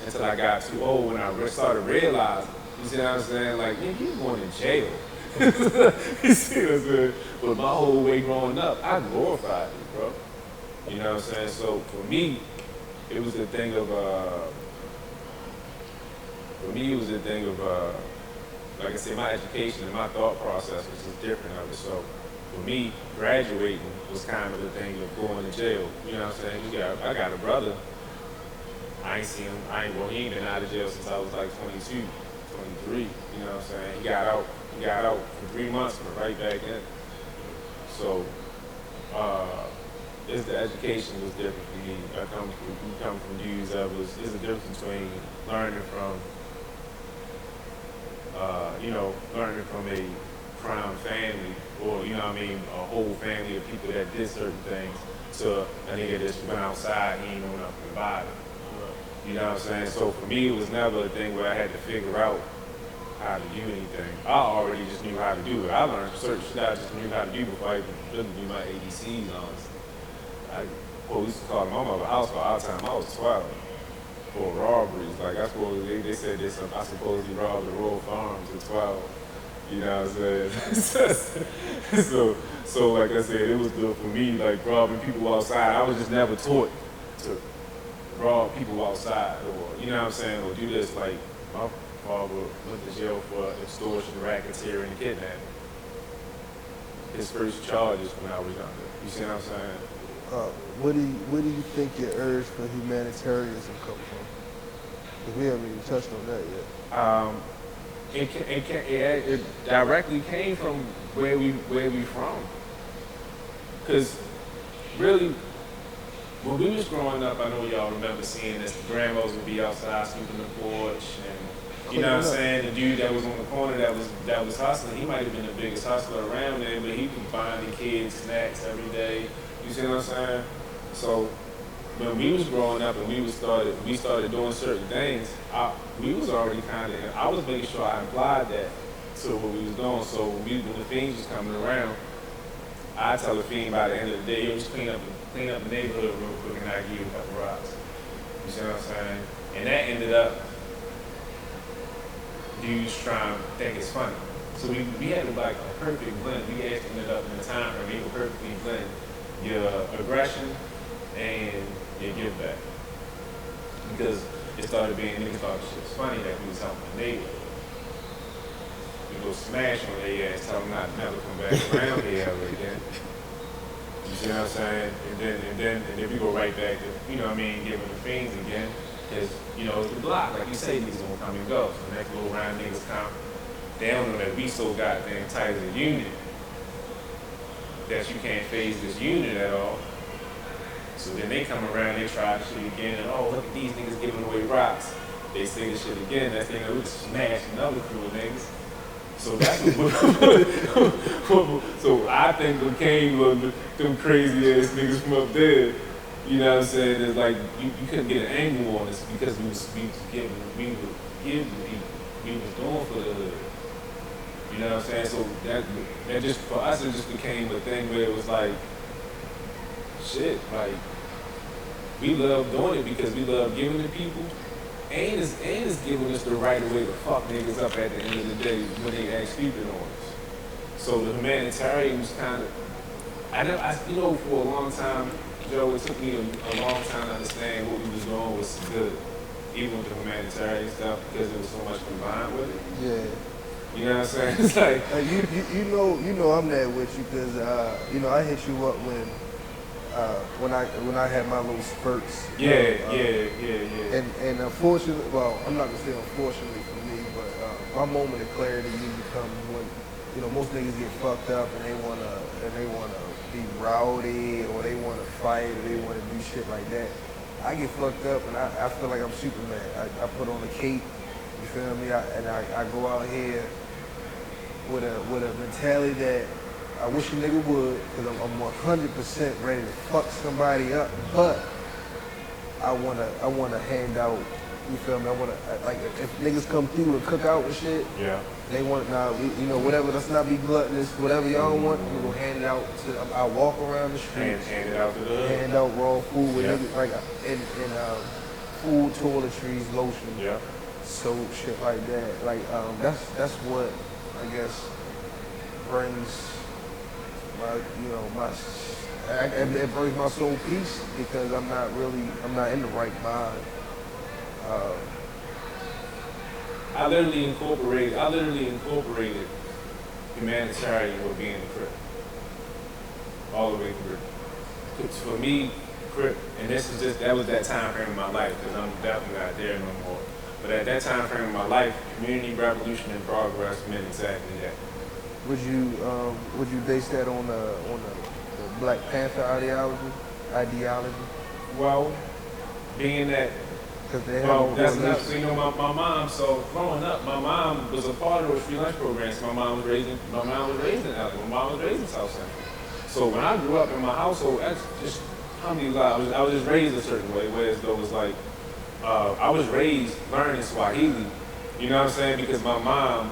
until I got too old when I started realizing, you see what I'm saying? Like, man, he's going to jail. You see what I'm saying? But my whole way growing up, I glorified it, bro. You know what I'm saying? So for me, it was the thing of, like I said, my education and my thought process was just different of it. So for me, graduating was kind of the thing of going to jail. You know what I'm saying? I got a brother. I ain't seen him. He ain't been out of jail since I was like 22, 23. You know what I'm saying? He got out for 3 months, but right back in. So, the education was different for me. We come from dudes that there's a difference between learning from a crime family, or, a whole family of people that did certain things, to a nigga that just went outside and he ain't know nothing about it. You know what I'm saying? So for me, it was never a thing where I had to figure out how to do anything. I already just knew how to do it. I learned certain shit I just knew how to do before I even really knew my ABCs, honestly. We used to call my mama house for all the time. I was 12 for robberies. Like, they said this, I supposedly robbed the Royal Farms at 12. You know what I'm saying? So like I said, it was good for me, like robbing people outside. I was just never taught to rob people outside, or, you know what I'm saying, or do this. Like, my father went to jail for extortion, racketeering, and kidnapping. His first charges when I was younger. You see what I'm saying? Where do you think your urge for humanitarianism comes from? Because we haven't even touched on that yet. it directly came from where we from. Cause really, when we was growing up, I know y'all remember seeing this. The grandmas would be outside sweeping the porch, and you know what I'm saying. The dude that was on the corner that was hustling, he might have been the biggest hustler around there, but he could buy the kids snacks every day. You see what I'm saying? So when we was growing up and we started doing certain things, we was already kind of. I was making sure I applied that to what we was doing. So when the things was coming around, I tell the fiend by the end of the day, just clean up the neighborhood real quick, and I give you a couple rocks. You see what I'm saying? And that ended up dudes trying to think it's funny. So we had like a perfect blend. We actually ended up in the time frame we could perfectly blend your aggression and your give back. Because it started being niggas thought shit was funny that we was helping the neighbor. We go smash on their ass, tell them not never come back around here ever again. You see what I'm saying? And then we go right back to, you know what I mean, giving the fiends again. Because, you know, it's the block. Like you say, niggas gonna come and go. So the next little round niggas come. They don't know that we so goddamn tight as a unit that you can't phase this unit at all. So then they come around, they try shit again, and oh, look at these niggas giving away rocks. They say this shit again, that thing we smash another crew of niggas. So that's what so I think what came was them crazy ass niggas from up there. You know what I'm saying? It's like you couldn't get an angle on us because we was doing for the hood. You know what I'm saying? So that just for us it just became a thing where it was like shit, like we love doing it because we love giving to people. And it's giving us the right way to fuck niggas up at the end of the day when they act stupid on us. So the humanitarian was kind of, you know, for a long time, Joe, it took me a long time to understand what we was doing was good, even with the humanitarian stuff, because there was so much combined with it. Yeah. You know what I'm saying? It's like you know I'm there with you because you know I hit you up when I had my little spurts. Yeah. And unfortunately, well, I'm not gonna say unfortunately for me, but my moment of clarity usually comes when, you know, most niggas get fucked up and they wanna be rowdy or they wanna fight or they wanna do shit like that. I get fucked up and I feel like I'm Superman. I put on a cape, you feel me? I go out here with a mentality that I wish a nigga would, because I'm 100% ready to fuck somebody up, but I wanna hand out, you feel me? I wanna, like, if niggas come through and cook out and shit, yeah. they want, you know, whatever, let's not be gluttonous, whatever y'all want, we're gonna hand it out to, I'll walk around the street. Hand it out to the hood. Hand out raw food with niggas, like, in food, toiletries, lotion, soap, shit like that. Like, that's what, I guess, brings it brings my soul peace because I'm not in the right mind. I literally incorporated humanitarian with being a Crip. All the way through. Because for me, Crip, and that was that time frame in my life, because I'm definitely not there no more. But at that time frame in my life, community revolution and progress meant exactly that. Would you base that on the Black Panther ideology? Well, being that, that's enough. You know, my mom. So growing up, my mom was a part of those free lunch programs. My mom was raised in LA. My mom was raised in South Central. So when I grew up in my household, that's just how many lives I was just raised a certain way. Whereas though it was like I was raised learning Swahili. You know what I'm saying? Because my mom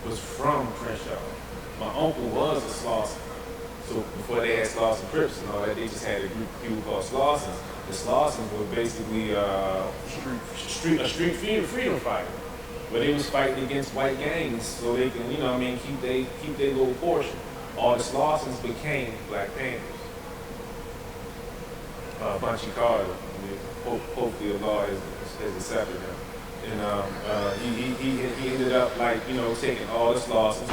was from Crenshaw. My uncle was a Slauson. So before they had Slauson Crips and all that, they just had a group of people called Slausons. The Slausons were basically a street freedom fighter. But they was fighting against white gangs so they can, you know what I mean, keep their little portion. All the Slausons became Black Panthers. Bunchy Carter, hopefully the law has accepted him. And he ended up, like, you know, taking all the Slausons,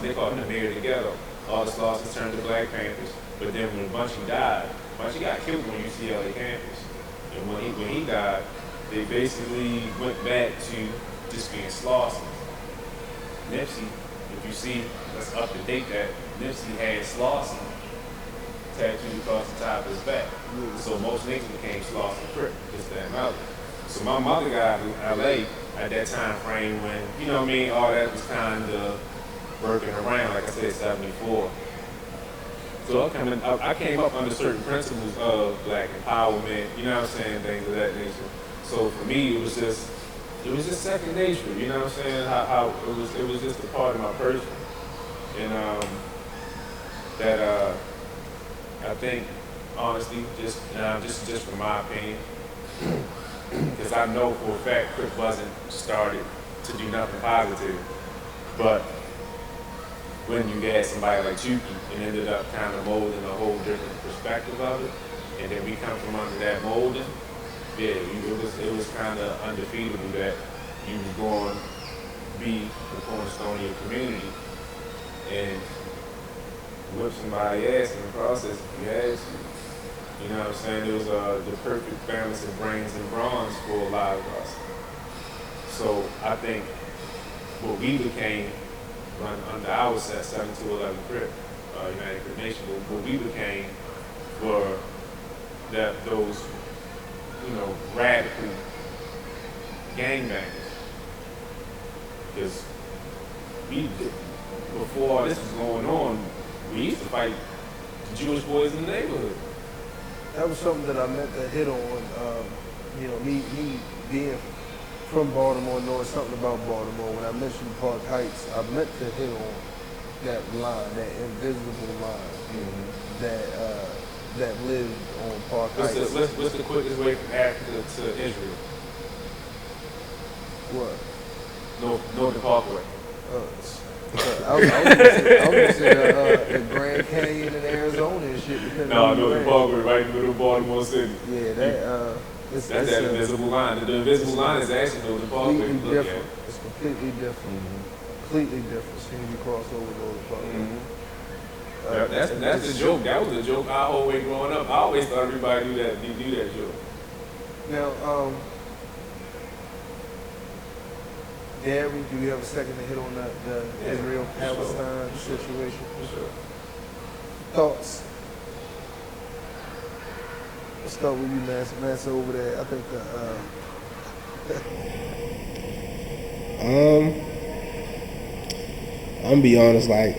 they called him the mayor of the ghetto. All the Slausons turned to Black Panthers. But then when Bunchy died, Bunchy got killed on UCLA campus. And when he died, they basically went back to just being Slausons. Nipsey, if you see, that's up to date that Nipsey had Slauson tattooed across the top of his back. So most niggas became Slauson Crip, just that mother. So my mother got in LA at that time frame when, you know what I mean, all that was kind of working around, like I said, 74. So I came up under certain principles of black empowerment, you know what I'm saying, things of that nature. So for me, it was just second nature, you know what I'm saying, how it was just a part of my person. And that I think, honestly, just from my opinion, because I know for a fact Crip wasn't started to do nothing positive, but when you had somebody like Chucky, it ended up kind of molding a whole different perspective of it, and then we come from under that molding. Yeah, it was kind of undefeatable that you was going to be the cornerstone of your community and whip somebody's ass in the process if you had to. You know what I'm saying? It was the perfect balance of brains and bronze for a lot of us. So I think what we became under our set, 7211 Crip, United Crip Nation, what we became were those, you know, radical gangbangers. Because before all this was going on, we used to fight the Jewish boys in the neighborhood. That was something that I meant to hit on. You know, me being from Baltimore, knowing something about Baltimore. When I mentioned Park Heights, I meant to hit on that line, that invisible line that lived on Park Heights. What's the quickest way from Africa to Israel? What? North Parkway. I was gonna say the Grand Canyon in Arizona and shit. No, North Parkway, right in the middle of Baltimore City. Yeah, that's that invisible line. The invisible line is actually North Parkway. Completely different. It's completely different. Completely different. As soon as you cross over North Parkway. That's the joke. That was a joke our whole way growing up. I always thought everybody knew that joke. Now, Darry, do you have a second to hit on the Israel-Palestine situation? For sure. Thoughts? Let's start with you, Mansa over there. I think I'm gonna be honest, like,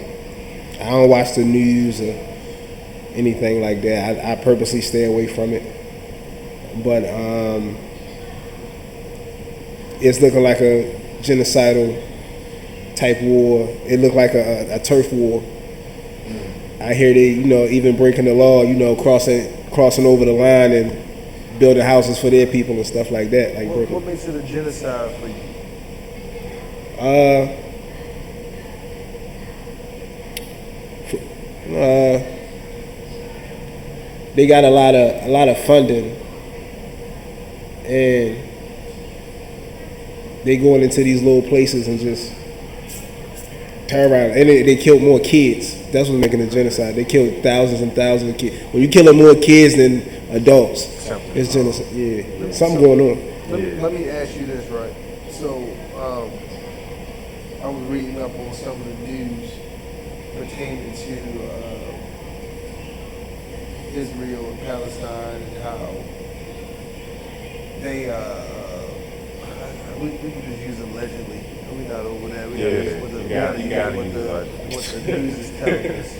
I don't watch the news or anything like that. I purposely stay away from it. But it's looking like a genocidal type war. It looked like a turf war. I hear they, you know, even breaking the law, you know, crossing over the line and building houses for their people and stuff like that. Like, what makes it a genocide for you? They got a lot of funding, and they going into these little places and just turn around, and they killed more kids. That's what's making a genocide. They killed thousands and thousands of kids. When you killing more kids than adults, it's genocide. Yeah, something going on. Let me ask you this, right? So, I was reading up on some of the news pertaining to Israel and Palestine and how they we can just use allegedly. We're not over that. What the news is telling us.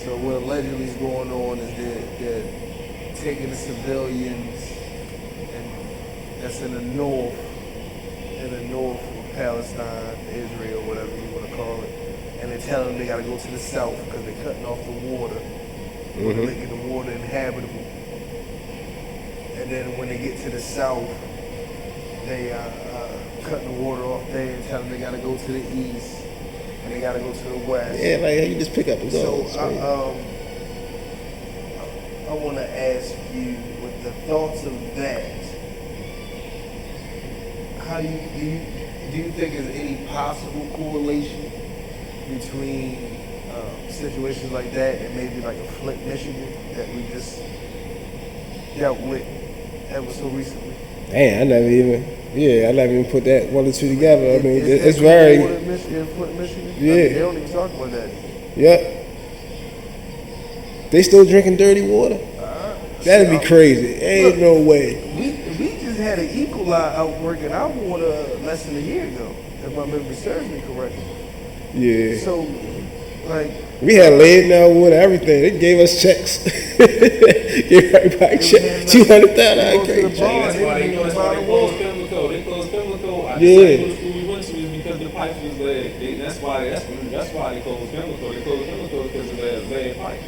So what allegedly is going on is they're taking the civilians, and that's in the north of Palestine, Israel, whatever you want to call it, and they're telling them they got to go to the south because they're cutting off the water, making the water inhabitable. And then when they get to the south, they cutting the water off there and telling them they got to go to the east and they got to go to the west. Yeah, like you just pick up and go. So I want to ask you, with the thoughts of that, how do you think there's any possible correlation between situations like that and maybe like a Flint, Michigan that we just dealt with ever so recently? Man, I never even Yeah, I never even put that one or two together. I mean, Is it's that very. in Flint, Michigan? Yeah. I mean, they don't even talk about that. Yep. They still drinking dirty water? That'd be crazy. Ain't no way. We just had an E. coli outbreak in our water less than a year ago, if my memory serves me correctly. Yeah. So, like, We had lead in our water, everything. They gave us checks. Gave everybody checks. $200,000. go to the Great check. bar. That's why they closed Pimlico. They closed Pimlico. Yeah. The school we went to is because the pipes was lead. That's why they closed Pimlico. They closed Pimlico because of lead pipes.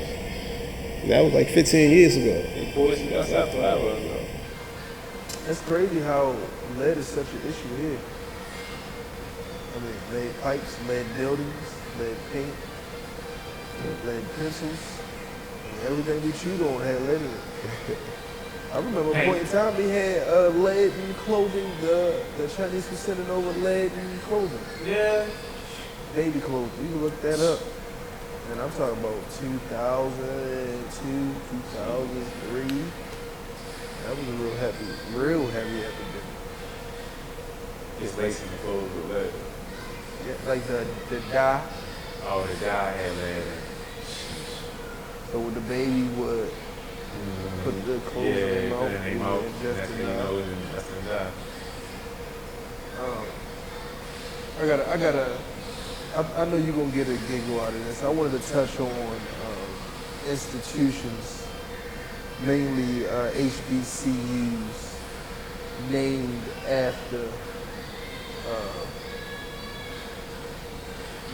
That was like 15 years ago. They poisoned us after forever ago. It's crazy how lead is such an issue here. I mean, lead pipes, lead buildings, lead paint, lead pencils. I mean, everything we chewed on had lead in it. I remember a point in time they had lead in clothing. The Chinese was sending over lead in clothing. Yeah. Baby clothing. You can look that up. And I'm talking about 2002, 2003. That was a real heavy epidemic. It's lacing the clothes with lead. Yeah, like the dye. Oh, the guy had lead. So when the baby would put the clothes in their mouth, put it in their mouth. ingest That's the when you dye. know that's gonna die. I know you're gonna get a giggle out of this. I wanted to touch on institutions, mainly HBCUs, named after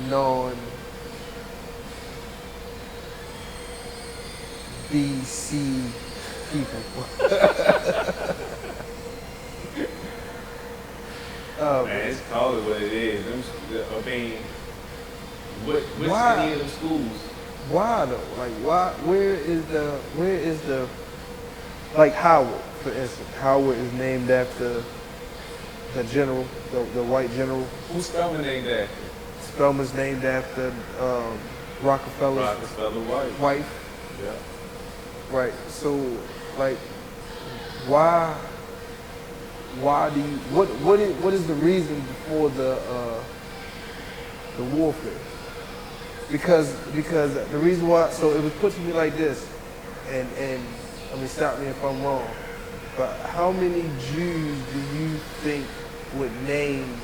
non-BC people. Man, it's call it what it is. I mean, which Why? city of them schools? Why though? Like why? Where is the like Howard, for instance? Howard is named after the general, the white general. Who's Spelman named after? Spelman's named after Rockefeller's Rockefeller White. wife. Yeah. Right. So like why do you what is the reason for the warfare? Because the reason why, so it was put to me like this, and I mean, stop me if I'm wrong, but how many Jews do you think would name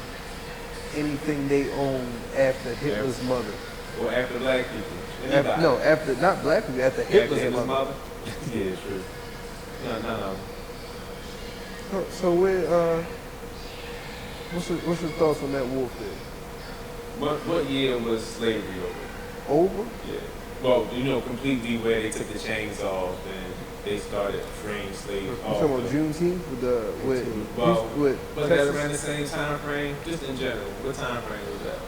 anything they own after Hitler's mother? Or after black people? After not black people, after Hitler's mother. Yeah, true. No. So what's your thoughts on that warfare? What year was slavery over? Over? Yeah. Well, completely where they took the chains off and they started freeing slaves. You talking about Juneteenth with Was that around the same time frame? Just in general, what time frame was that?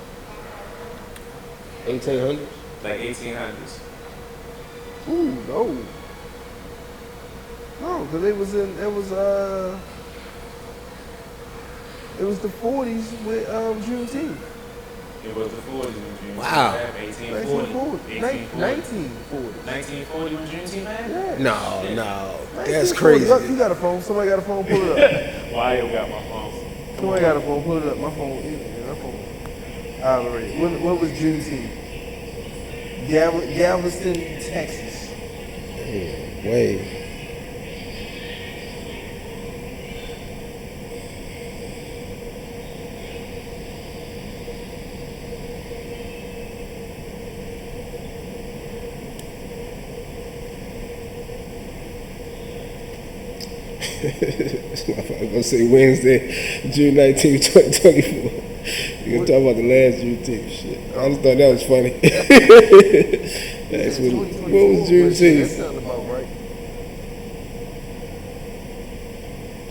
1800s? Like 1800s. Ooh, no. No, because it was the 40s with Juneteenth. It was the 40s when Juneteenth Wow. happened. 1840. 1940. 1940 when Juneteenth happened? Yeah. No. 1940. That's crazy. Look, you got a phone. Somebody got a phone. Pull it up. Why got my phone? Somebody got a phone. Pull it up. My phone. Yeah, my phone. Alright. What was Juneteenth? Galveston, Texas. Way. I'm gonna say Wednesday, June 19th, 2024. You're gonna talk about the last Juneteenth shit. I just thought that was funny. That's what was Juneteenth? That sounds about right.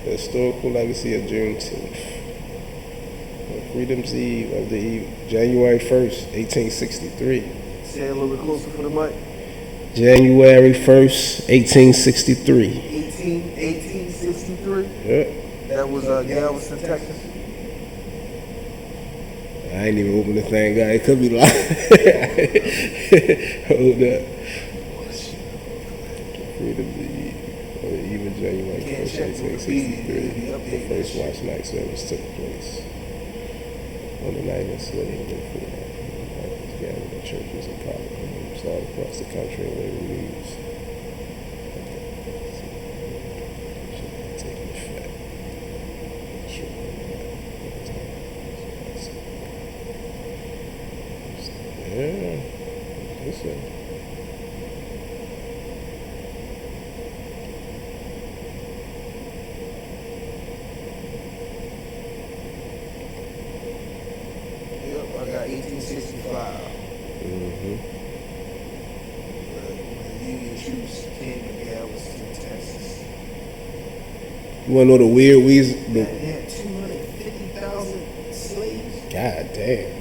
The historical legacy of Juneteenth. Freedom's Eve of the Eve, January 1st, 1863. Say it a little bit closer for the mic. January 1st, 1863. 1863. Yep. That was Galveston, Texas. I ain't even opened the thing, guy. It could be live. Hold up. Freedom's Eve. Even January You can't 1st, check Wikipedia, you 1963, be the updating first that watch night service took place on the night of slavery. Americans gathered in churches and private homes all across the country and labor news. Taking effect. Yeah, listen. Yep, I got 1865. Mm-hmm. When the Union troops came to Galveston, Texas. You wanna know the weird reason? They had 250,000 slaves. God damn.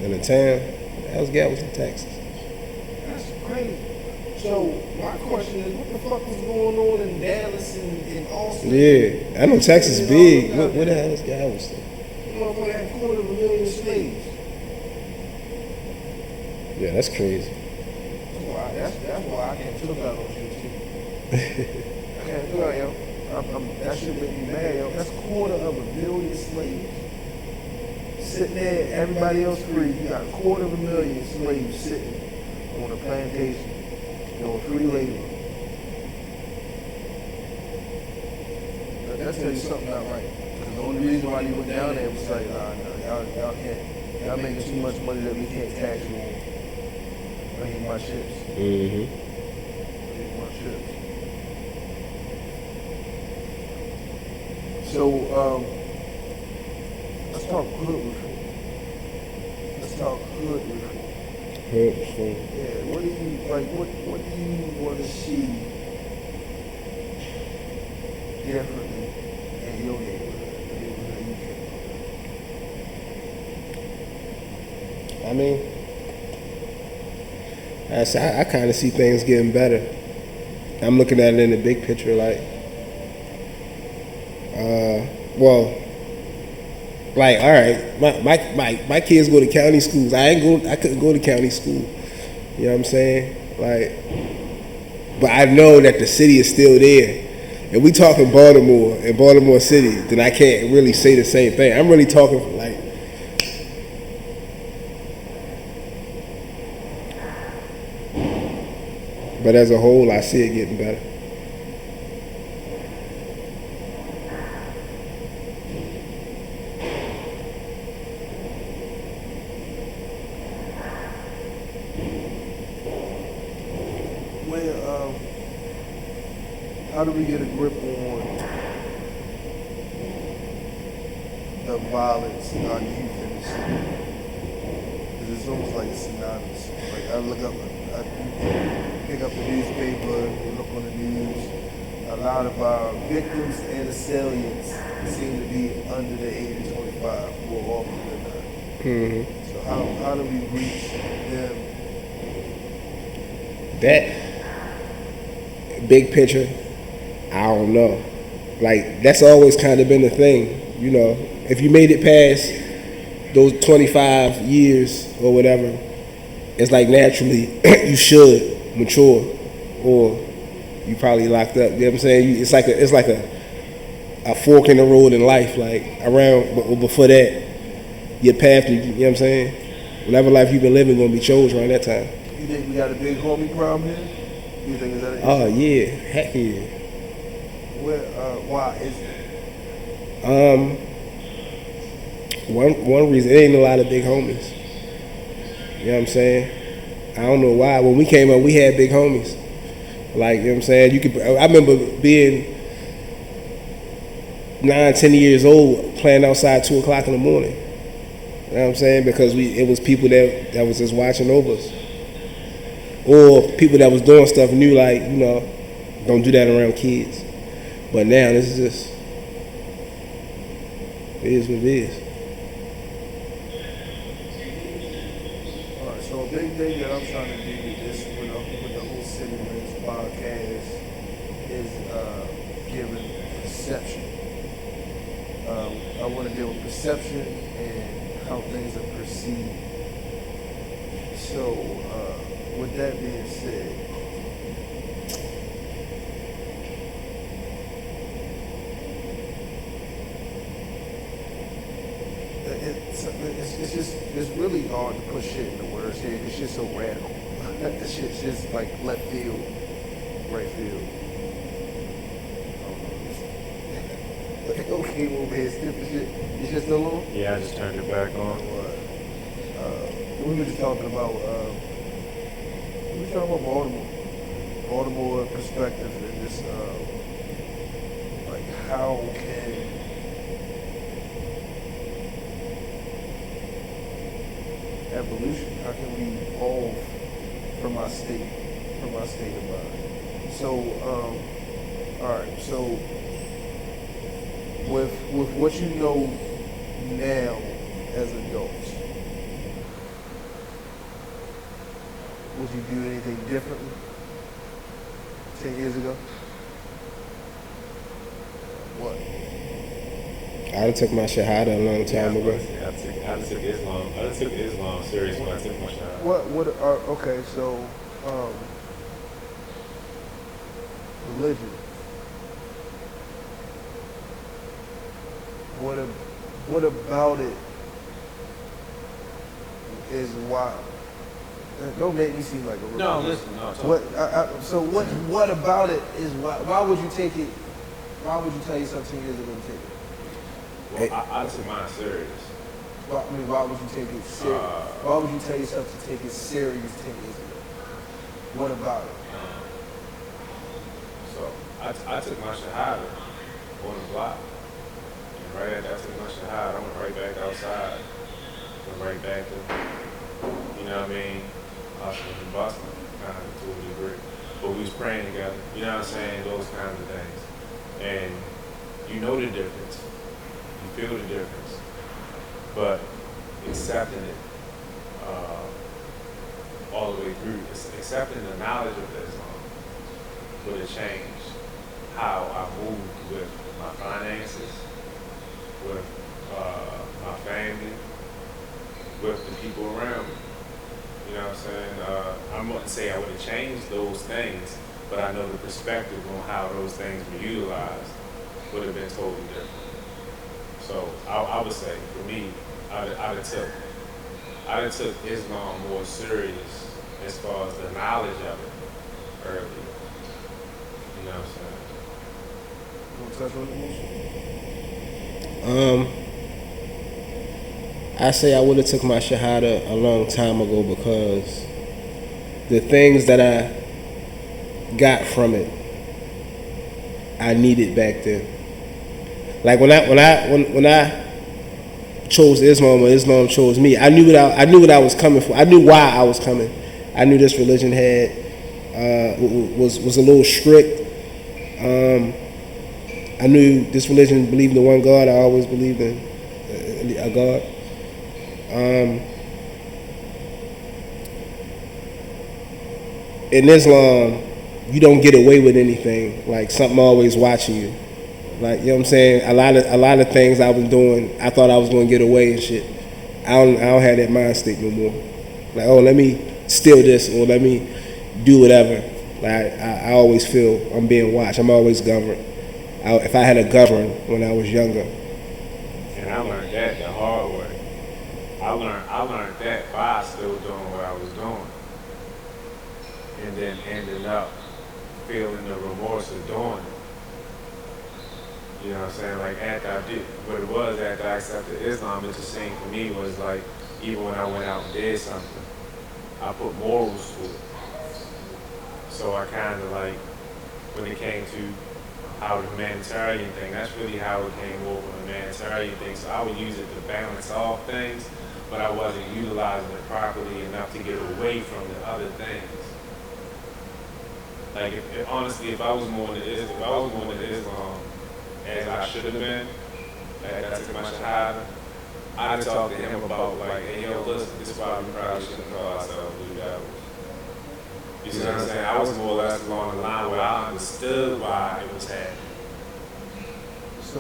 In a town, that was Galveston, Texas. That's crazy. So my question is, what the fuck was going on in Dallas and Austin? Yeah, I know Texas is big. Where the hell is Galveston? Motherfucker had 250,000 slaves. Yeah, that's crazy. That's why I can't flip out on you too. I can't flip out, yo. That shit make me mad, yo. That's 250,000 slaves. Sitting there, everybody else free. You got 250,000 slaves sitting on a plantation doing free labor. That tells you something not right. Because the only reason why you went down there was like, nah, y'all can't. Y'all making too much money that we can't tax you on. I need my chips. Mm-hmm. I need my chips. So, let's talk hood reform. Let's talk hood reform. Yeah, what do you like? What do you want to see differently in your neighborhood? The neighborhood you came from? I mean, I kind of see things getting better. I'm looking at it in the big picture, like, like, all right, my kids go to county schools. I couldn't go to county school. You know what I'm saying? Like, but I know that the city is still there. And we talking Baltimore and Baltimore City, then I can't really say the same thing. I'm really talking like, but as a whole, I see it getting better. How do we get a grip on the violence in our youth in the city? Because it's almost like it's synonymous. Like I look up, I pick up the newspaper, you look on the news. A lot of our victims and assailants seem to be under the age of 25 more often than not. Mm-hmm. So how do we reach them? That big picture, I don't know. Like, that's always kind of been the thing, you know. If you made it past those 25 years or whatever, it's like naturally you should mature, or you probably locked up. You know what I'm saying? It's like a fork in the road in life. Like around, but before that, your path. You know what I'm saying? Whatever life you've been living gonna be chosen around that time. You think we got a big homie problem here? You think is that an issue? Oh yeah, heck yeah. Why is it? One reason, it ain't a lot of big homies. You know what I'm saying? I don't know why. When we came up, we had big homies. Like, you know what I'm saying? I remember being 9, 10 years old, playing outside 2 o'clock in the morning. You know what I'm saying? Because it was people that was just watching over us. Or people that was doing stuff knew, like, you know, don't do that around kids. But now, this is just, it is what it is. All right, so a big thing that I'm trying to do with the whole City Lenz podcast is giving perception. I want to deal with perception and how things are perceived. So, with that being said, it's really hard to put shit into words here. It's just so radical. This shit's just like left field, right field. Okay, over here, stupid shit. It's just a little. Yeah, I just turned it back on. We were just talking about. We were talking about Baltimore perspective, and just like how can evolution? How can we evolve from our state of mind? So, all right. So, with what you know now as adults, would you do anything differently 10 years ago? What? I'd have took my shahada a long time ago. I took Islam serious when I took my shahada. Okay, so religion. What about it is why? Don't make me seem like a religion. No, listen, no. So what about it is why? Why would you take it? Why would you tell yourself 10 years ago to take it? Well, I took mine serious. Why would you take it serious? Why would you tell yourself to take it serious 10 years ago? What about it? So I took my shahada on the block. And right after I took my shahada, I went right back outside. Went right back to, you know what I mean? I was in Boston, kind of to a degree. But we was praying together. You know what I'm saying? Those kinds of things. And you know the difference. You feel the difference. But accepting it all the way through, accepting the knowledge of Islam would have changed how I moved with my finances, with my family, with the people around me. You know what I'm saying? I'm not to say I would have changed those things, but I know the perspective on how those things were utilized would have been totally different. So I would say, for me, I'd have took Islam more serious as far as the knowledge of it early. You know what I'm saying? You want to touch on emotion? I say I would have took my shahada a long time ago because the things that I got from it, I needed back then. Like when I chose Islam or Islam chose me, I knew what I was coming for. I knew why I was coming. I knew this religion was a little strict. I knew this religion believed in one God. I always believed in a God. In Islam, you don't get away with anything. Like something always watching you. Like, you know what I'm saying? A lot of things I was doing, I thought I was gonna get away and shit. I don't have that mind state no more. Like, oh, let me steal this or let me do whatever. Like I always feel I'm being watched. I'm always governed. If I had a govern when I was younger. And I learned that the hard way. I learned that by still doing what I was doing. And then ending up feeling the remorse of doing it. You know what I'm saying? Like after I did what it was after I accepted Islam, it just seemed for me was like even when I went out and did something, I put morals to it. So I kind of like when it came to how the humanitarian thing, that's really how it came over the humanitarian thing. So I would use it to balance off things, but I wasn't utilizing it properly enough to get away from the other things. Like honestly, if I was more into Islam as I should have been, after I took my shahada, I'd have talked to him about like, hey yo, listen, this is why we probably shouldn't call ourselves blue devils. You see what I'm saying? I was more or less along the line where I understood why it was happening. So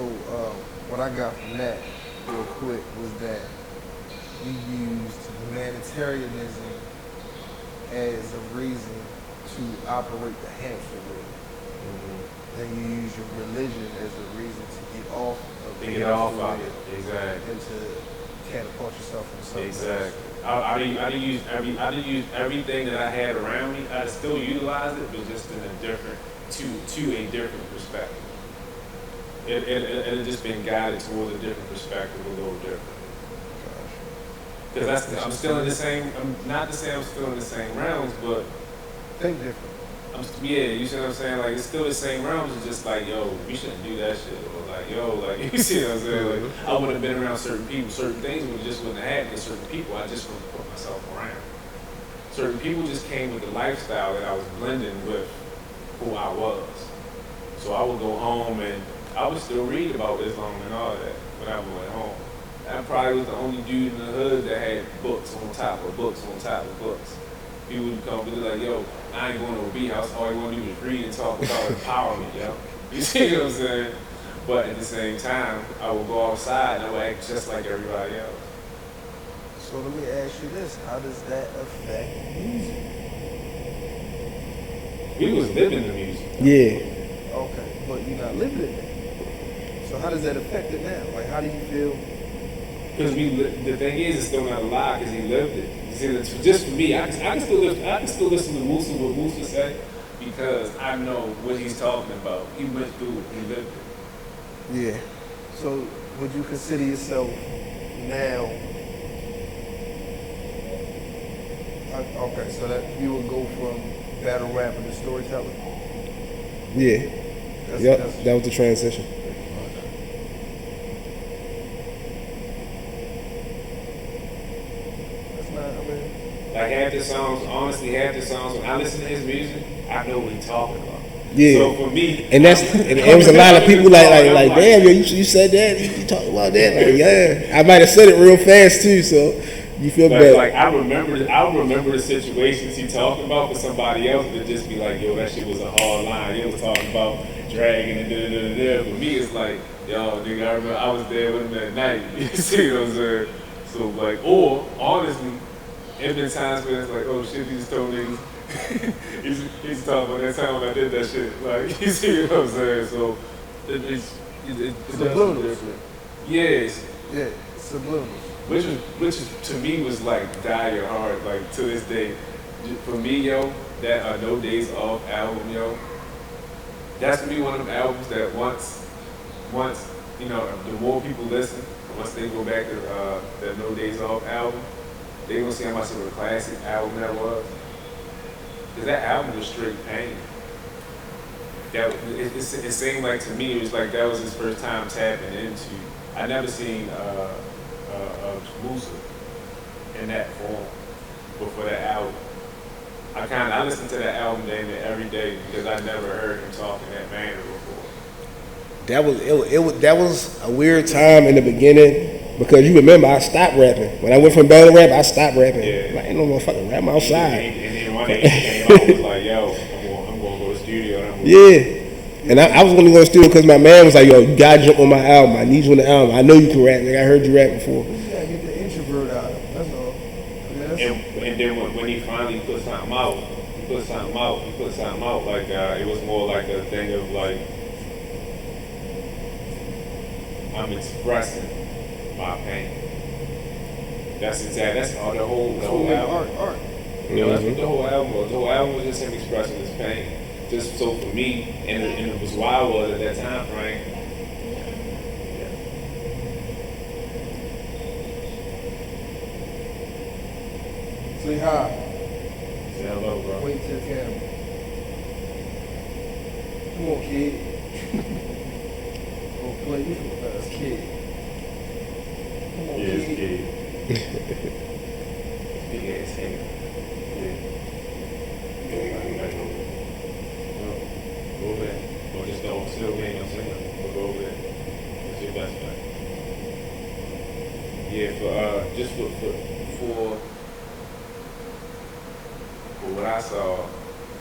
what I got from that real quick was that you used humanitarianism as a reason to operate the hamster wheel. Then you use your religion as a reason to get off of To get off of it, exactly. And to catapult yourself into something. Exactly. I didn't use everything that I had around me. I still utilized it, but just in a different, to a different perspective. It had just been guided towards a different perspective, a little different. Because I'm still in the same. I'm not to say I'm still in the same realms, but Think different. yeah, you see what I'm saying? Like, it's still the same realms. It's just like, yo, we shouldn't do that shit. Or like, yo, like, you see what I'm saying? Like, I wouldn't have been around certain people. Certain things wouldn't have happened to certain people. I just wouldn't put myself around. Certain people just came with the lifestyle that I was blending with who I was. So I would go home and I would still read about Islam and all that when I went home. I probably was the only dude in the hood that had books on top of books on top of books. People would come and be like, yo, I ain't going to a beat house. All you want to do is read and talk about empowerment, yo. You see what I'm saying? But at the same time, I would go outside and I would act just like everybody else. So let me ask you this: how does that affect music? We was living the music. Yeah. Okay, but you're not living it now. So how does that affect it now? Like, how do you feel? Because the thing is, it's still not a lie because he lived it. You see, just for me, I can still listen to Musa, what Musa say, because I know what he's talking about. He went through it, he lived it. Yeah. So would you consider yourself now? Okay, so that you would go from battle rapper to storyteller. Yeah. That was the transition. Like half the songs, honestly, when I listen to his music, I know what he's talking about. Yeah. So for me, and there was a lot of people like damn, yo, you said that, you talking about that, like, yeah. I might have said it real fast too, so you feel better. Like I remember the situations he talking about for somebody else to just be like, yo, that shit was a hard line. He was talking about dragging and da. For me, it's like, yo, nigga, I remember I was there with him that night. You see what I'm saying? So like, or honestly, there been times where it's like, oh shit, he just told me he's talking about that time when I did that shit. Like, you see what I'm saying? So it's subliminal. Different. Yes. Yeah, subliminal. Which is to me was like dire hard. Like to this day, for me, yo, that No Days Off album, yo, that's gonna be one of them albums that once you know, the more people listen, once they go back to that No Days Off album, they gonna see how much of a classic album that was. Cause that album was straight pain. It seemed like to me it was like that was his first time tapping into. I never seen Musa in that form before that album. I listened to that album damn near every day because I never heard him talk in that manner before. That was a weird time in the beginning. Because you remember, I stopped rapping. When I went from battle rap, I stopped rapping. Yeah. Like, ain't no motherfucking rap, I'm outside. And then one day he came out and was like, yo, I'm going to go to the studio. Yeah. And I was going to go to the studio because my man was like, yo, you got to jump on my album. I need you on the album. I know you can rap. Like, I heard you rap before. You got to get the introvert out. That's all. And then when he finally put something out, like, it was more like a thing of like, I'm expressing my pain. That's all the whole album. Art. You know, that's what the whole album was. The whole album was just him expressing his pain. Just so for me, and it was why I was at that time frame. Yeah. Say hi. Say hello, bro. Wait to the camera. Come on, kid. Go play with us, kid. Come on, Yes, kid. kid. Big ass hair. Yeah. Go over there. Or just don't still game, I'm saying. But go over there. What's your best friend? Yeah, just for what I saw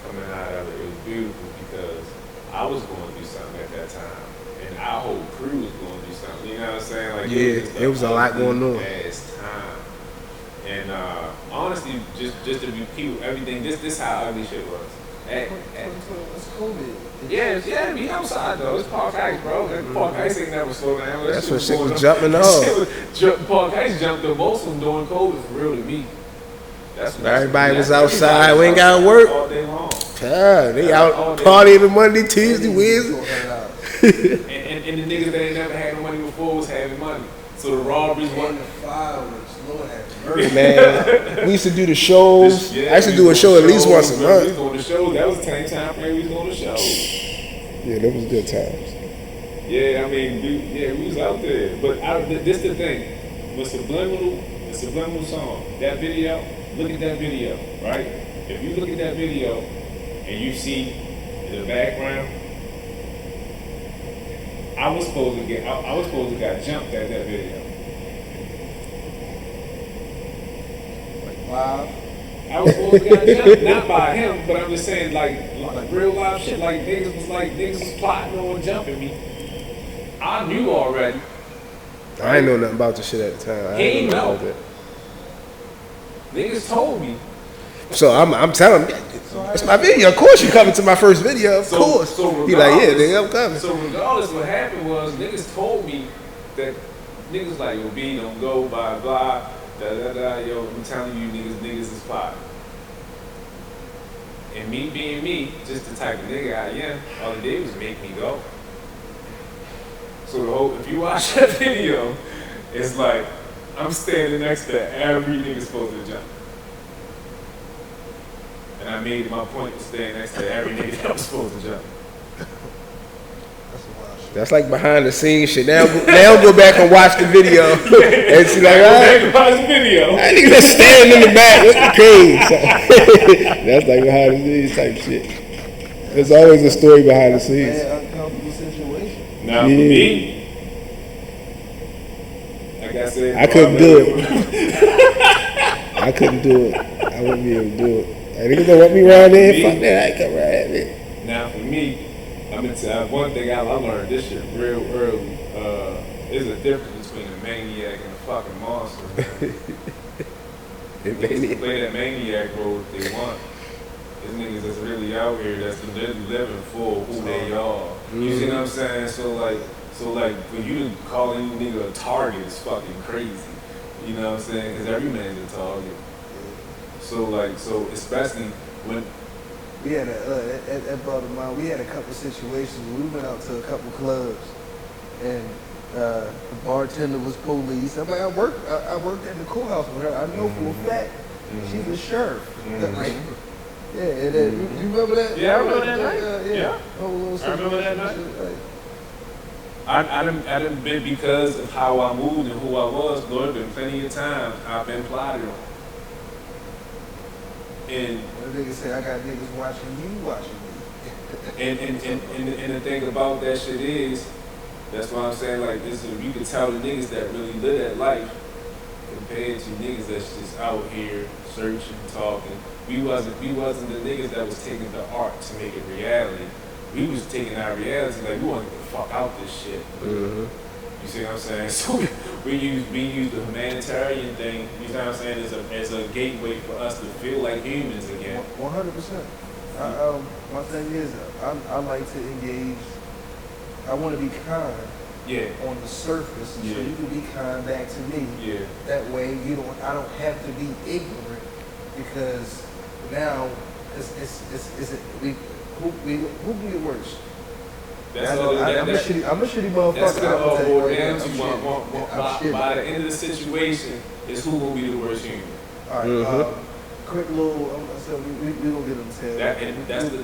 coming out of it, it was beautiful because I was going to do something at that time. And our whole crew was going to do something. You know what I'm saying? Like, Yeah, it was a lot going on. Last time. And honestly, just to repeat everything, this how ugly shit was. It's COVID. Yeah, we outside though. It's Park Heights, bro. Park Heights ain't never slow down. That's when shit was jumping off. Park Heights jumped the most from during COVID, for real to me. Everybody was outside. We ain't got to work. All day long. They out partying Monday, Tuesday, Wednesday. and the niggas that ain't never had no money before was having money. So the robberies wasn't. Man, we used to do the shows. I used to do a show at least once a month. We was going to shows. That was the same time frame we was going to shows. Yeah, that was good times. Yeah, I mean, we was out there. But this the thing. The subliminal song, that video, look at that video, right? If you look at that video and you see in the background, I was supposed to got jumped at that video. Live. I was supposed to get jumped, not by him, but I'm just saying like real life shit. Like niggas was plotting on jumping me. I knew already. I ain't know nothing about the shit at the time. I Ain't ain't know know. about that. Niggas told me. So I'm telling you, it's my video. Of course you coming to my first video. Of course. So He like, yeah, nigga, I'm coming. So regardless, what happened was niggas told me that niggas like, yo, B, don't go, blah, blah, da, yo, I'm telling you, niggas is plotting. And me being me, just the type of nigga I am, all it did was make me go. So if you watch that video, it's like, I'm standing next to every nigga supposed to jump. And I made my point to stand next to every nigga that was supposed to jump. That's like behind the scenes shit. Now go back and watch the video and see like, watch the video. I nigga just standing in the back with the cane. So, that's like behind the scenes type shit. There's always a story behind the scenes. Uncomfortable situation. Now for me, like I said, I couldn't do it. I couldn't do it. I wouldn't be able to do it. Like, niggas don't want me around there. Fuck that. I ain't come around there. Now for me, I'm gonna tell one thing I learned this shit real early. There's a difference between a maniac and a fucking monster. Niggas can play that maniac role if they want. There's niggas that's really out here that's living for who they are. You see what I'm saying? So like for you to call any nigga a target is fucking crazy. You know what I'm saying? Because every man's a target. So especially when we had at Baltimore, we had a couple situations where we went out to a couple clubs, and the bartender was police. I'm like, I worked at the courthouse with her. I know for a fact she's a sheriff. Like, yeah, and then, you remember that? Yeah, I remember that night. Yeah. I remember that night. I done been, because of how I moved and who I was, there have been plenty of times I've been plotted on. And niggas say, I got niggas watching me. and the thing about that shit is, that's why I'm saying, like, this is, you can tell the niggas that really live that life compared to niggas that's just out here searching, talking. We wasn't the niggas that was taking the art to make it reality. We was taking our reality, like, we wanted to fuck out this shit. You see what I'm saying? So we use the humanitarian thing, you know what I'm saying, as a gateway for us to feel like humans again. 100%. My thing is, I like to engage. I want to be kind. Yeah. On the surface, so you can be kind back to me. Yeah. That way, I don't have to be ignorant, because now who can get worse? I'm a shitty motherfucker. That's gonna all boil down to by the end of the situation is who will be the worst human. All right. Quick little. So we gonna get them to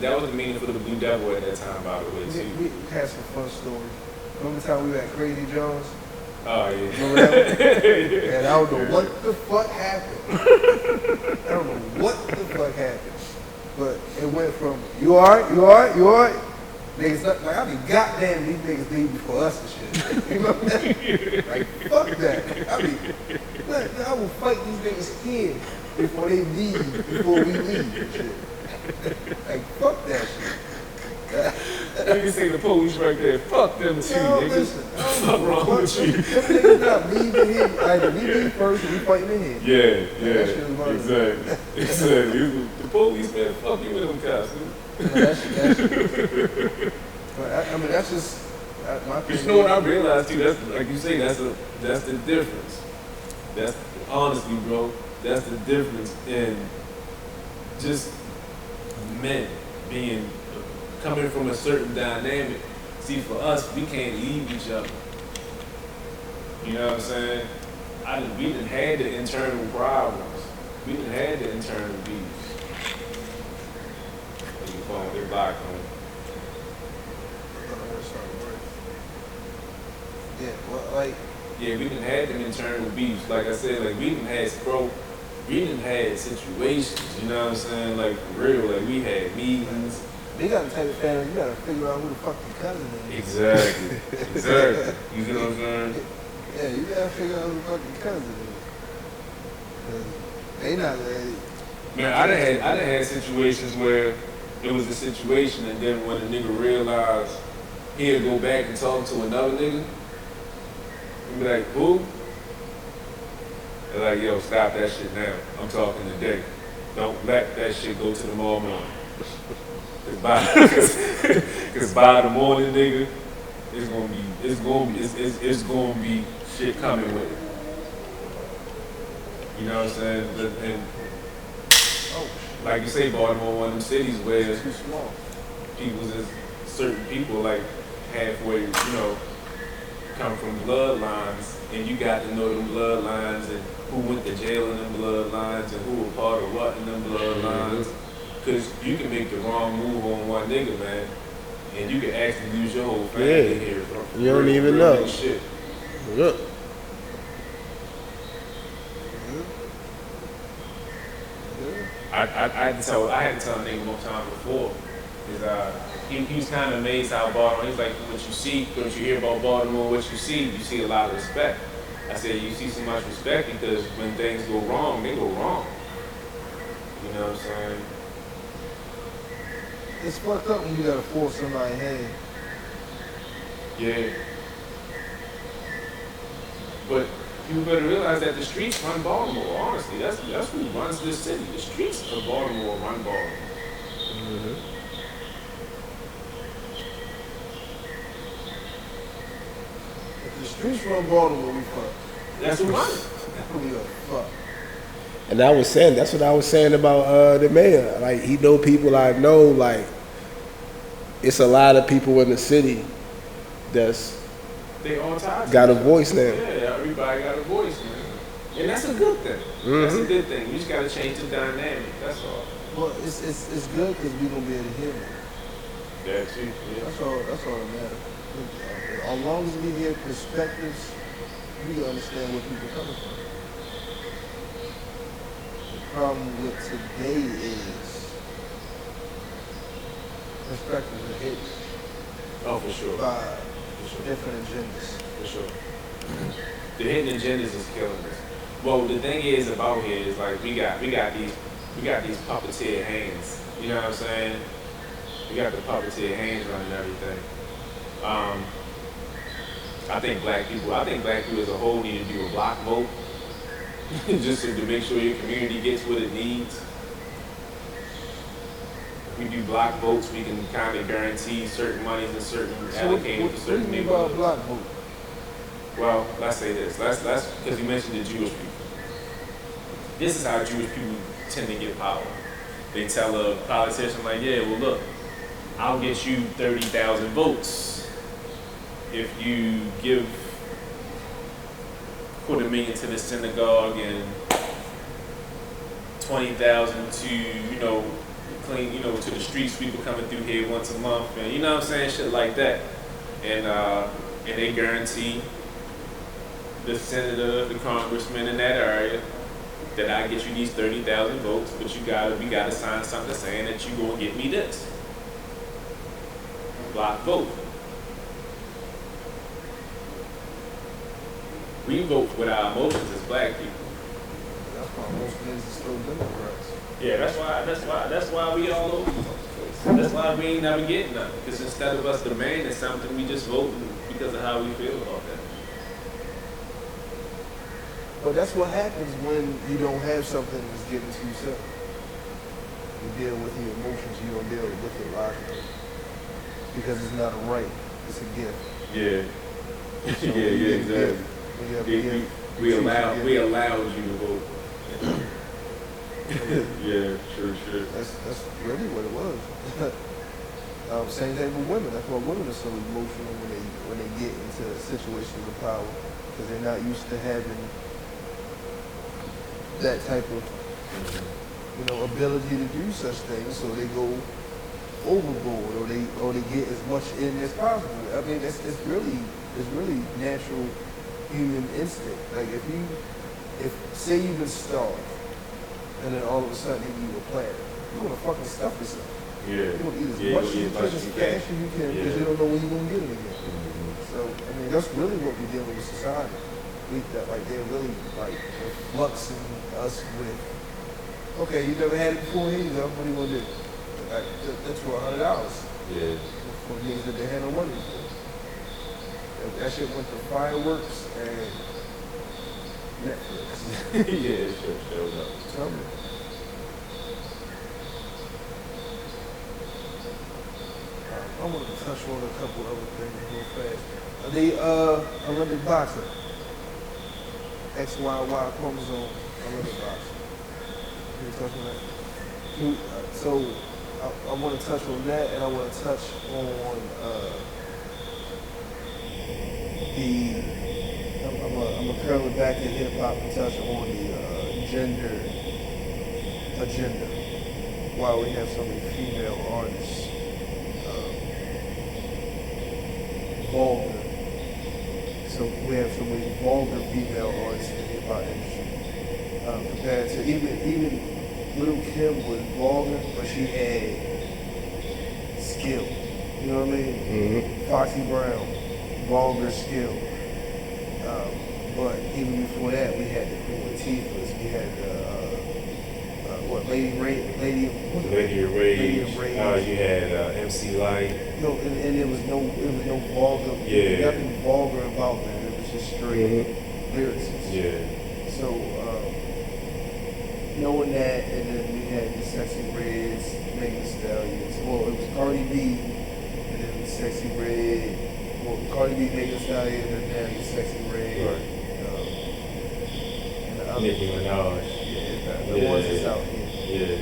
that was the meaning for the Blue Devil at that time, by the way, too. We had some fun stories. Remember the time we were at Crazy Jones? Oh yeah. Remember that? And I don't know what the fuck happened. But it went from you alright. Niggas, like, I be goddamn these niggas leave before us and shit. You know what I'm saying? Like, fuck that. I will fight these niggas here before they leave, before we leave and shit. Like, fuck that shit. Niggas say the police right there. Fuck them too, Yo, niggas. listen, Fuck wrong with you? Them niggas not leaving here. Either we leave first or we fighting in here. Yeah, That shit is murder. exactly. Exactly. The police, man, fuck you with them cops. I mean, that's just my opinion. You know what I realized too? That's like you say. That's the difference. That's honestly, bro. That's the difference in just men being coming from a certain dynamic. See, for us, we can't leave each other. You know what I'm saying? We done had the internal problems. We done had the internal beefs. Your phone, they're blocked on. Yeah, well, like. Yeah, we done had them internal beefs. Like I said, like we done had situations, you know what I'm saying? Like for real, like we had meetings. They got the type of family, you gotta figure out who the fuck your cousin is. Exactly. Exactly. You know what I'm saying? Yeah, you gotta figure out who the fuck your cousin is. 'Cause they not Man, I done had situations where it was a situation and then when a nigga realized he'd go back and talk to another nigga, he'd be like, who? They're like, yo, stop that shit now. I'm talking today. Don't let that shit go to tomorrow morning. Cause by the morning, nigga, it's gonna be shit coming with it. You know what I'm saying? And like you say, Baltimore, one of them cities where too small. certain people like halfway, you know, come from bloodlines, and you got to know them bloodlines and who went to jail in them bloodlines and who were part of what in them bloodlines. Because you can make the wrong move on one nigga, man, and you can actually lose your whole family here. You don't even know. Shit. Look. I had to tell a nigga one time before, is he was kind of amazed how Baltimore. He's like, what you hear about Baltimore, what you see a lot of respect. I said, you see so much respect because when things go wrong, they go wrong. You know what I'm saying? It's fucked up when you gotta force somebody's hand. Yeah. But you better realize that the streets run Baltimore, honestly. That's who runs this city. The streets of Baltimore run Baltimore. Mm-hmm. If the streets run Baltimore, we fucked. That's who runs it. We are fucked. And that's what I was saying about the mayor. Like, he know people I know, like, it's a lot of people in the city that's They all tied. got a voice now. Yeah, everybody got a voice, man. And that's a good thing. Mm-hmm. That's a good thing. You just gotta change the dynamic. That's all. Well, it's good because we gonna be able to hear them. That's it. Yeah. That's all that matters. As long as we hear perspectives, we can understand where people are coming from. The problem with today is perspectives are hidden Oh, for sure. by For sure. different agendas. For sure. The hidden agendas is killing us. Well, the thing is about here is like we got these puppeteer hands. You know what I'm saying? We got the puppeteer hands running everything. I think black people as a whole need to do a block vote just to make sure your community gets what it needs. If we do block votes, we can kind of guarantee certain monies and certain allocated to certain What do you mean by a neighborhoods. block vote? Well, let's say this. Let's because you mentioned the Jewish people. This is how Jewish people tend to get power. They tell a politician like, yeah, well look, I'll get you 30,000 votes if you give $250,000 to the synagogue and 20,000 to clean to the street sweeper coming through here once a month, and you know what I'm saying, shit like that, and they guarantee the senator, the congressman in that area, that I get you these 30,000 votes, but we gotta sign something saying that you gonna get me this. Block vote. We vote with our emotions as black people. That's why most niggas are still Democrats. Yeah, that's why we all over the place. That's why we ain't never getting nothing. Because instead of us demanding something, we just voting because of how we feel about that. But that's what happens when you don't have something that's given to yourself. You deal with your emotions, you don't deal with it logically. Because it's not a right, it's a gift. Yeah. So yeah, exactly. When you have a gift, We allowed you to vote. Yeah, sure. That's really what it was. Same thing with women. That's why women are so emotional when they get into situations of power, because they're not used to having that type of ability to do such things. So they go overboard, or they get as much in as possible. I mean, it's really natural human instinct. Like if say you've been starved, and then all of a sudden they give you a platter, you're gonna fucking stuff yourself. Yeah. You're gonna eat as much nutritious cash as you can, because you don't know when you're gonna get it again. So I mean, that's really what we're dealing with society. They're really like fluxing us with. Okay, you never had it before. Here you go. What do you want to do? That's for $100. Yeah. For things that they had no money for. That shit went to fireworks and Netflix. Yeah, it sure showed up. Tell me. I wanted to touch on a couple other things real fast. The Olympic boxer. XYY chromosome Olympic boxer. Can you touch on that? So I want to touch on that, and I want to touch on I'm gonna curl it back to hip hop and touch on the gender agenda. While we have so many female artists, vulgar. So we have so many vulgar female artists in the hip hop industry. Compared to even Little Kim was vulgar, but she had skill. You know what I mean? Mm-hmm. Foxy Brown, vulgar skill. But even before that, we had the Queen Latifahs. We had Lady of Rage. You had MC Light. No, and there was no vulgar. Yeah. Nothing vulgar about them. It was just straight lyrics. Yeah. So knowing that, and then we had the Sexy Reds, Megan Thee Stallions. Well, it was Cardi B, and then the Sexy Red. Well, Cardi B, Megan Thee Stallion, and then the Sexy Red. Right. And the other. Nicki Minaj. Yeah, the ones that's out here. Yeah.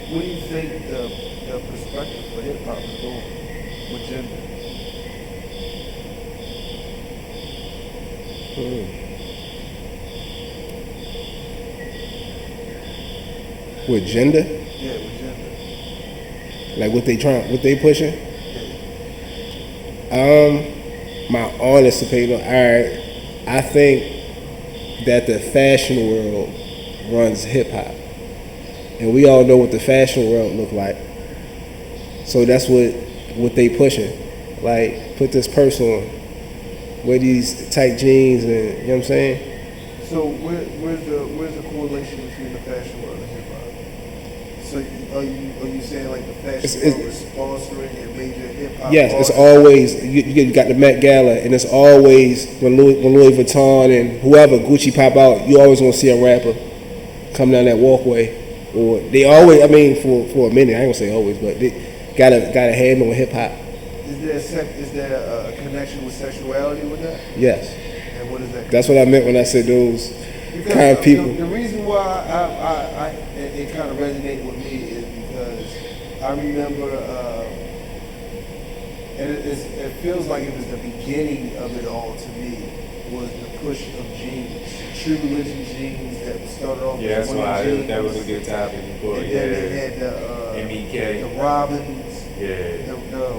What do you think the perspective for hip hop is going with gender? With gender? Yeah, with gender. Like what they pushing? Yeah. My honest opinion, alright, I think that the fashion world runs hip hop. And we all know what the fashion world look like. So that's what they pushing. Like, put this purse on, wear these tight jeans, and you know what I'm saying? So where's the correlation between the fashion world and hip hop? So are you saying like the fashion world is sponsoring a major hip hop? Yes, it's always you got the Met Gala, and it's always when Louis Vuitton and whoever Gucci pop out, you always gonna see a rapper come down that walkway. Or they always, I mean, for a minute, I ain't gonna say always, but they got a hand on hip hop. Is there a connection with sexuality with that? Yes. And what is that? That's what I meant when I said those Because kind of people. The reason why it kind of resonated with me is because I remember, and it feels like it was the beginning of it all to me, was the push of jeans, True Religion jeans that started off. Yeah, that's why jeans, that was a good topic before. And then they had MEK. the Robins. Yeah.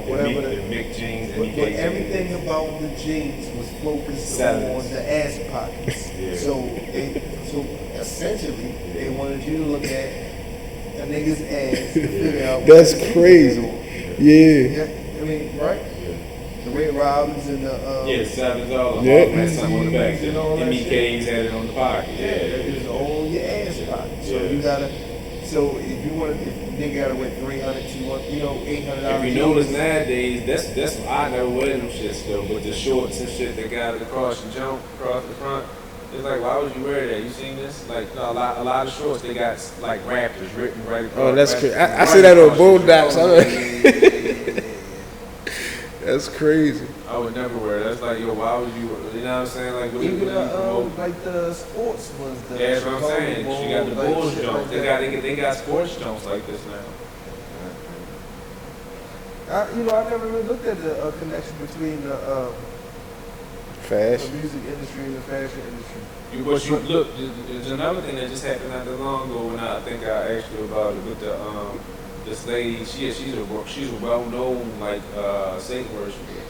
Whatever the Mick jeans, but MEK everything jeans. about the jeans was focused Sevens. on the ass pockets. Yeah. So essentially, they wanted you to look at a nigga's ass to figure out. That's what crazy. Yeah. I mean, right? The Red Robins and the Yeah, sevens all Yeah. had something on the back. And all that MEKs had it on the pocket. yeah, it's on your ass pocket. So Yeah. you gotta. So if you want to, if nigga gotta wear 300, 200, you know, $800. If you notice nowadays, that's I never wear them shits though. But the shorts and shit that got across the jump, across the front, it's like, why would you wear that? You seen this? Like a lot of shorts they got like Raptors written right across. Oh, that's crazy. I right see that on across the Boondocks. That's crazy. I would never wear that. That's like, yo, why would you know what I'm saying? Like, what Even you promote? like the sports ones. Yeah, that's what I'm saying. She got the Bulls jumps. They got sports jumps like this now. I never really looked at the connection between the Fashion. music industry and the fashion industry. But you look, there's another thing that just happened not that long ago when I think I asked you about it with this lady. She's a well-known like Satan worshiper.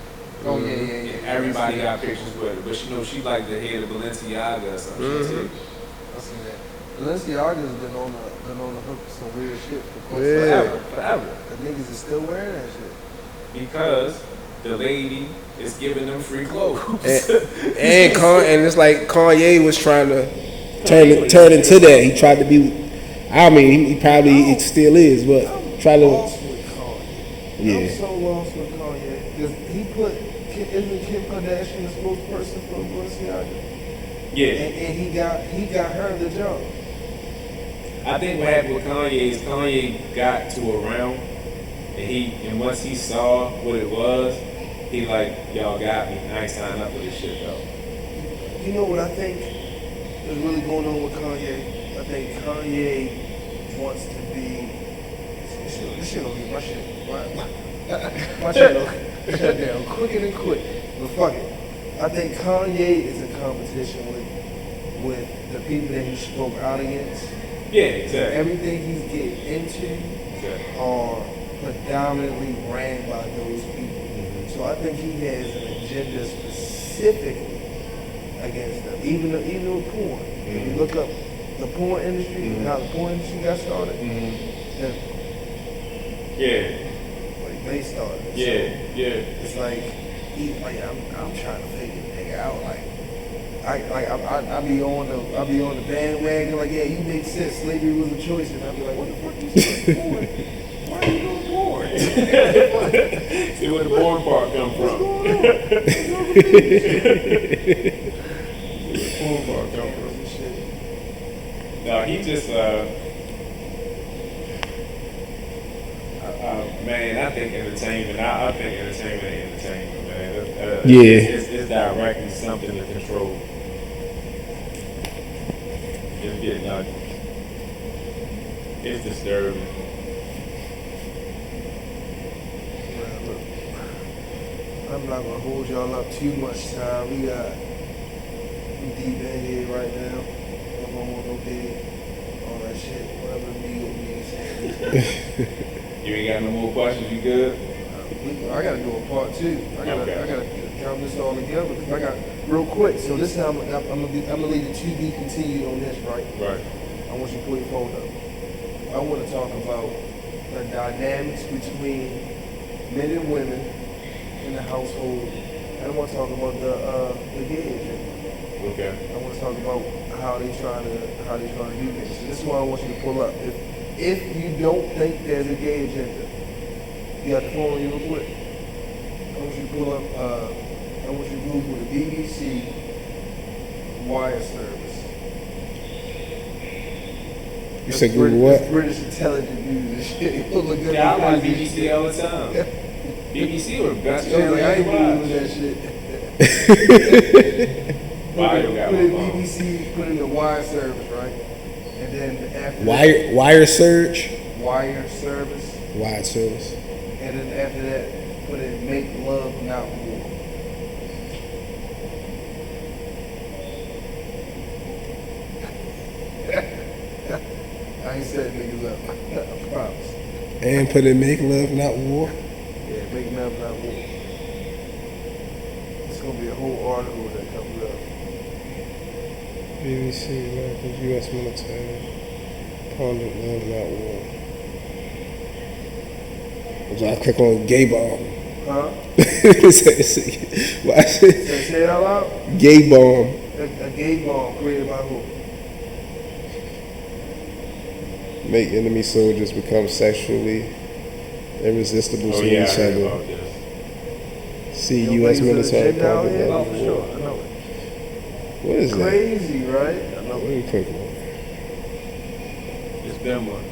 Oh yeah. Everybody got pictures with her, but she like the head of Balenciaga or something. I seen that. Balenciaga's been on the hook for some weird shit for Forever. The niggas is still wearing that shit. Because the lady is giving them free clothes. And it's like Kanye was trying to turn into that. He tried to be. I mean, he probably it still is, but try to. Lost with Kanye. Yeah. I'm so lost with Kanye. Because isn't Kim Kardashian the spokesperson for Balenciaga? Yeah. And he got her the job. I think what happened with Kanye is Kanye got to a realm, and once he saw what it was, he like, y'all got me. I ain't signed up for this shit though. You know what I think is really going on with Kanye? I think Kanye wants to be. This shit don't get my shit. My shit don't shut down quicker than quick. But fuck it. I think Kanye is in competition with the people that he spoke out against. Yeah, exactly. Everything he's getting into are predominantly ran by those people. So I think he has an agenda specifically against them. Even with porn. If you look up the porn industry and how the porn industry got started, then like they started. So it's like I'm trying to figure the nigga out. I be on the bandwagon like, yeah, you make sense. Slavery was a choice, and I be like, what the fuck you saying porn? Why are you doing porn? See where the porn part come from. Porn part come from shit. No, he just man, I think entertainment. I think entertainment ain't entertainment, man. It's directly something to control. It's getting ugly. It's disturbing. Well, look, I'm not gonna hold y'all up too much time. We deep in here right now. I'm on no day, all that shit, whatever the meal means. You ain't got no more questions? You good? I gotta do a part two. I gotta count this all together. Cause I got real quick. So this time I'm gonna leave it to be continued on this, right? Right. I want you to put your phone up. I want to talk about the dynamics between men and women in the household. And I want to talk about the gay agenda. Okay. I want to talk about how they trying to do things. So this is what I want you to pull up. If you don't think there's a gay agenda, you got the phone on you real quick. I want you to pull up. I want you to Google the BBC wire service. You said Google what? British intelligence news and shit. It look good. Yeah, I watch BBC all the time. BBC was the best show like, I ain't to Googling that shit. Put in BBC, put in the wire service, right? And then after wire surge. wire service. Wire service. And then after that, put in make love, not war. I ain't setting niggas up. I promise. And put in make love, not war. Yeah, make love, not war. It's gonna be a whole article that comes up. BBC, America's U.S. military. Make love, not war. So I click on gay bomb. Huh? Say Say it out loud. Gay bomb. A gay bomb created by who? make enemy soldiers become sexually irresistible to Oh yeah, I each heard other. about this. See Yo, U.S. niggas in the military gym now, propaganda. yeah? Oh, for sure. I know it. What is that? Crazy, right? I know What it. are you cooking? It's been one.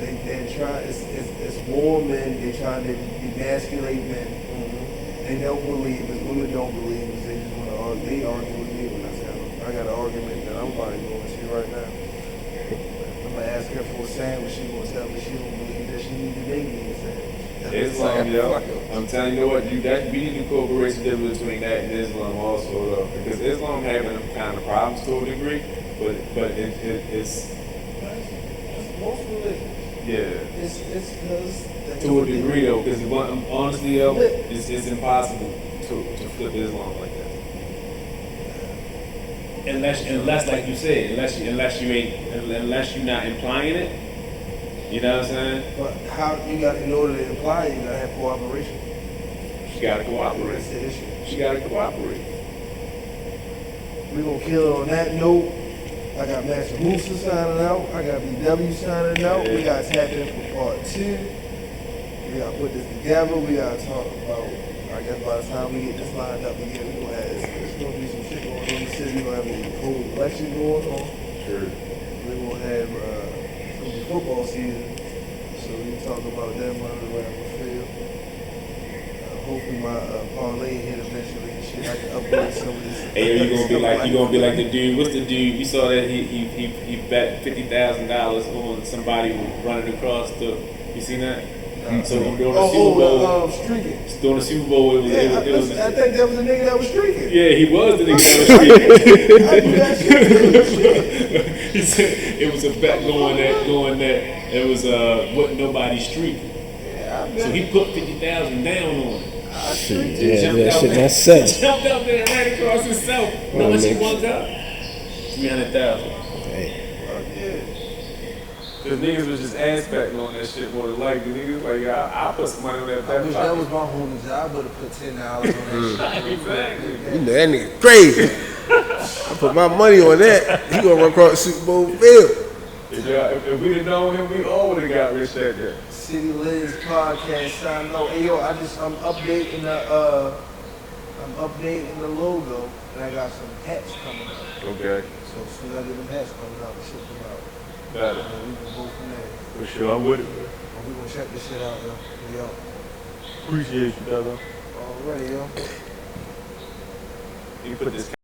They try. It's more men. They trying to emasculate men. They don't believe us. Women don't believe us. They just want to argue. They argue with me when I say I got an argument that I'm probably going to right now. I'm gonna ask her for a sandwich. She gonna tell me she don't believe that she need to make me a sandwich. Islam, yo. I'm telling you what, we need to incorporate the difference between that and Islam also, though, because Islam having kind of problems to a degree, but it's Most religions. yeah. It's because To a degree though, because honestly, yo, it's impossible to flip Islam like that. Unless, like you said, unless you're not implying it. You know what I'm saying? But how you got in order to imply it, you gotta have cooperation. She gotta cooperate. That's the issue. She gotta cooperate. We gonna kill it on that note. I got Mansa Musa signing out. I got BW signing out. We gotta tap in for part 2. We gotta put this together. We gotta talk about. I guess by the time we get this lined up again, we gonna have there's gonna be some shit going on in the city. We gonna have a whole election going on. Sure. We gonna have some football season, so we can talk about that around the field. Hopefully my parlay hit eventually and shit. I can upgrade some of this. Hey, yo, you gonna be like the dude. What's the dude? You saw that he bet $50,000 on somebody running across the. You seen that? So during the Super Bowl, streaking. during the Super Bowl, it was I think that was the nigga that was streaking. yeah, he was the nigga that was streaking. I knew that shit. He said it was a bet going that it was wasn't nobody streaking. So he put 50,000 down on it. Shit, Jumped yeah, that out shit there. not sex. Jumped out there and ran across himself. How much he won up? 300,000. Hey, Cause niggas was just ass backing on that shit more than likely. Niggas like, I put some money on that I bet. wish that was my holding job. I would have put $10 on that shit. Exactly. you know that nigga crazy. I put my money on that. He gonna run across the Super Bowl field. If we didn't know him, we all would have got rich that day. City Lenz Podcast signing out. Hey yo, I'm updating the logo, and I got some hats coming out. Okay. So as soon as I get them hats coming out, we ship them out. Got it. And we can go from there. For sure, I'm with it. And we gonna check this shit out, yo. We out. Appreciate you, brother. Alrighty, yo. You put this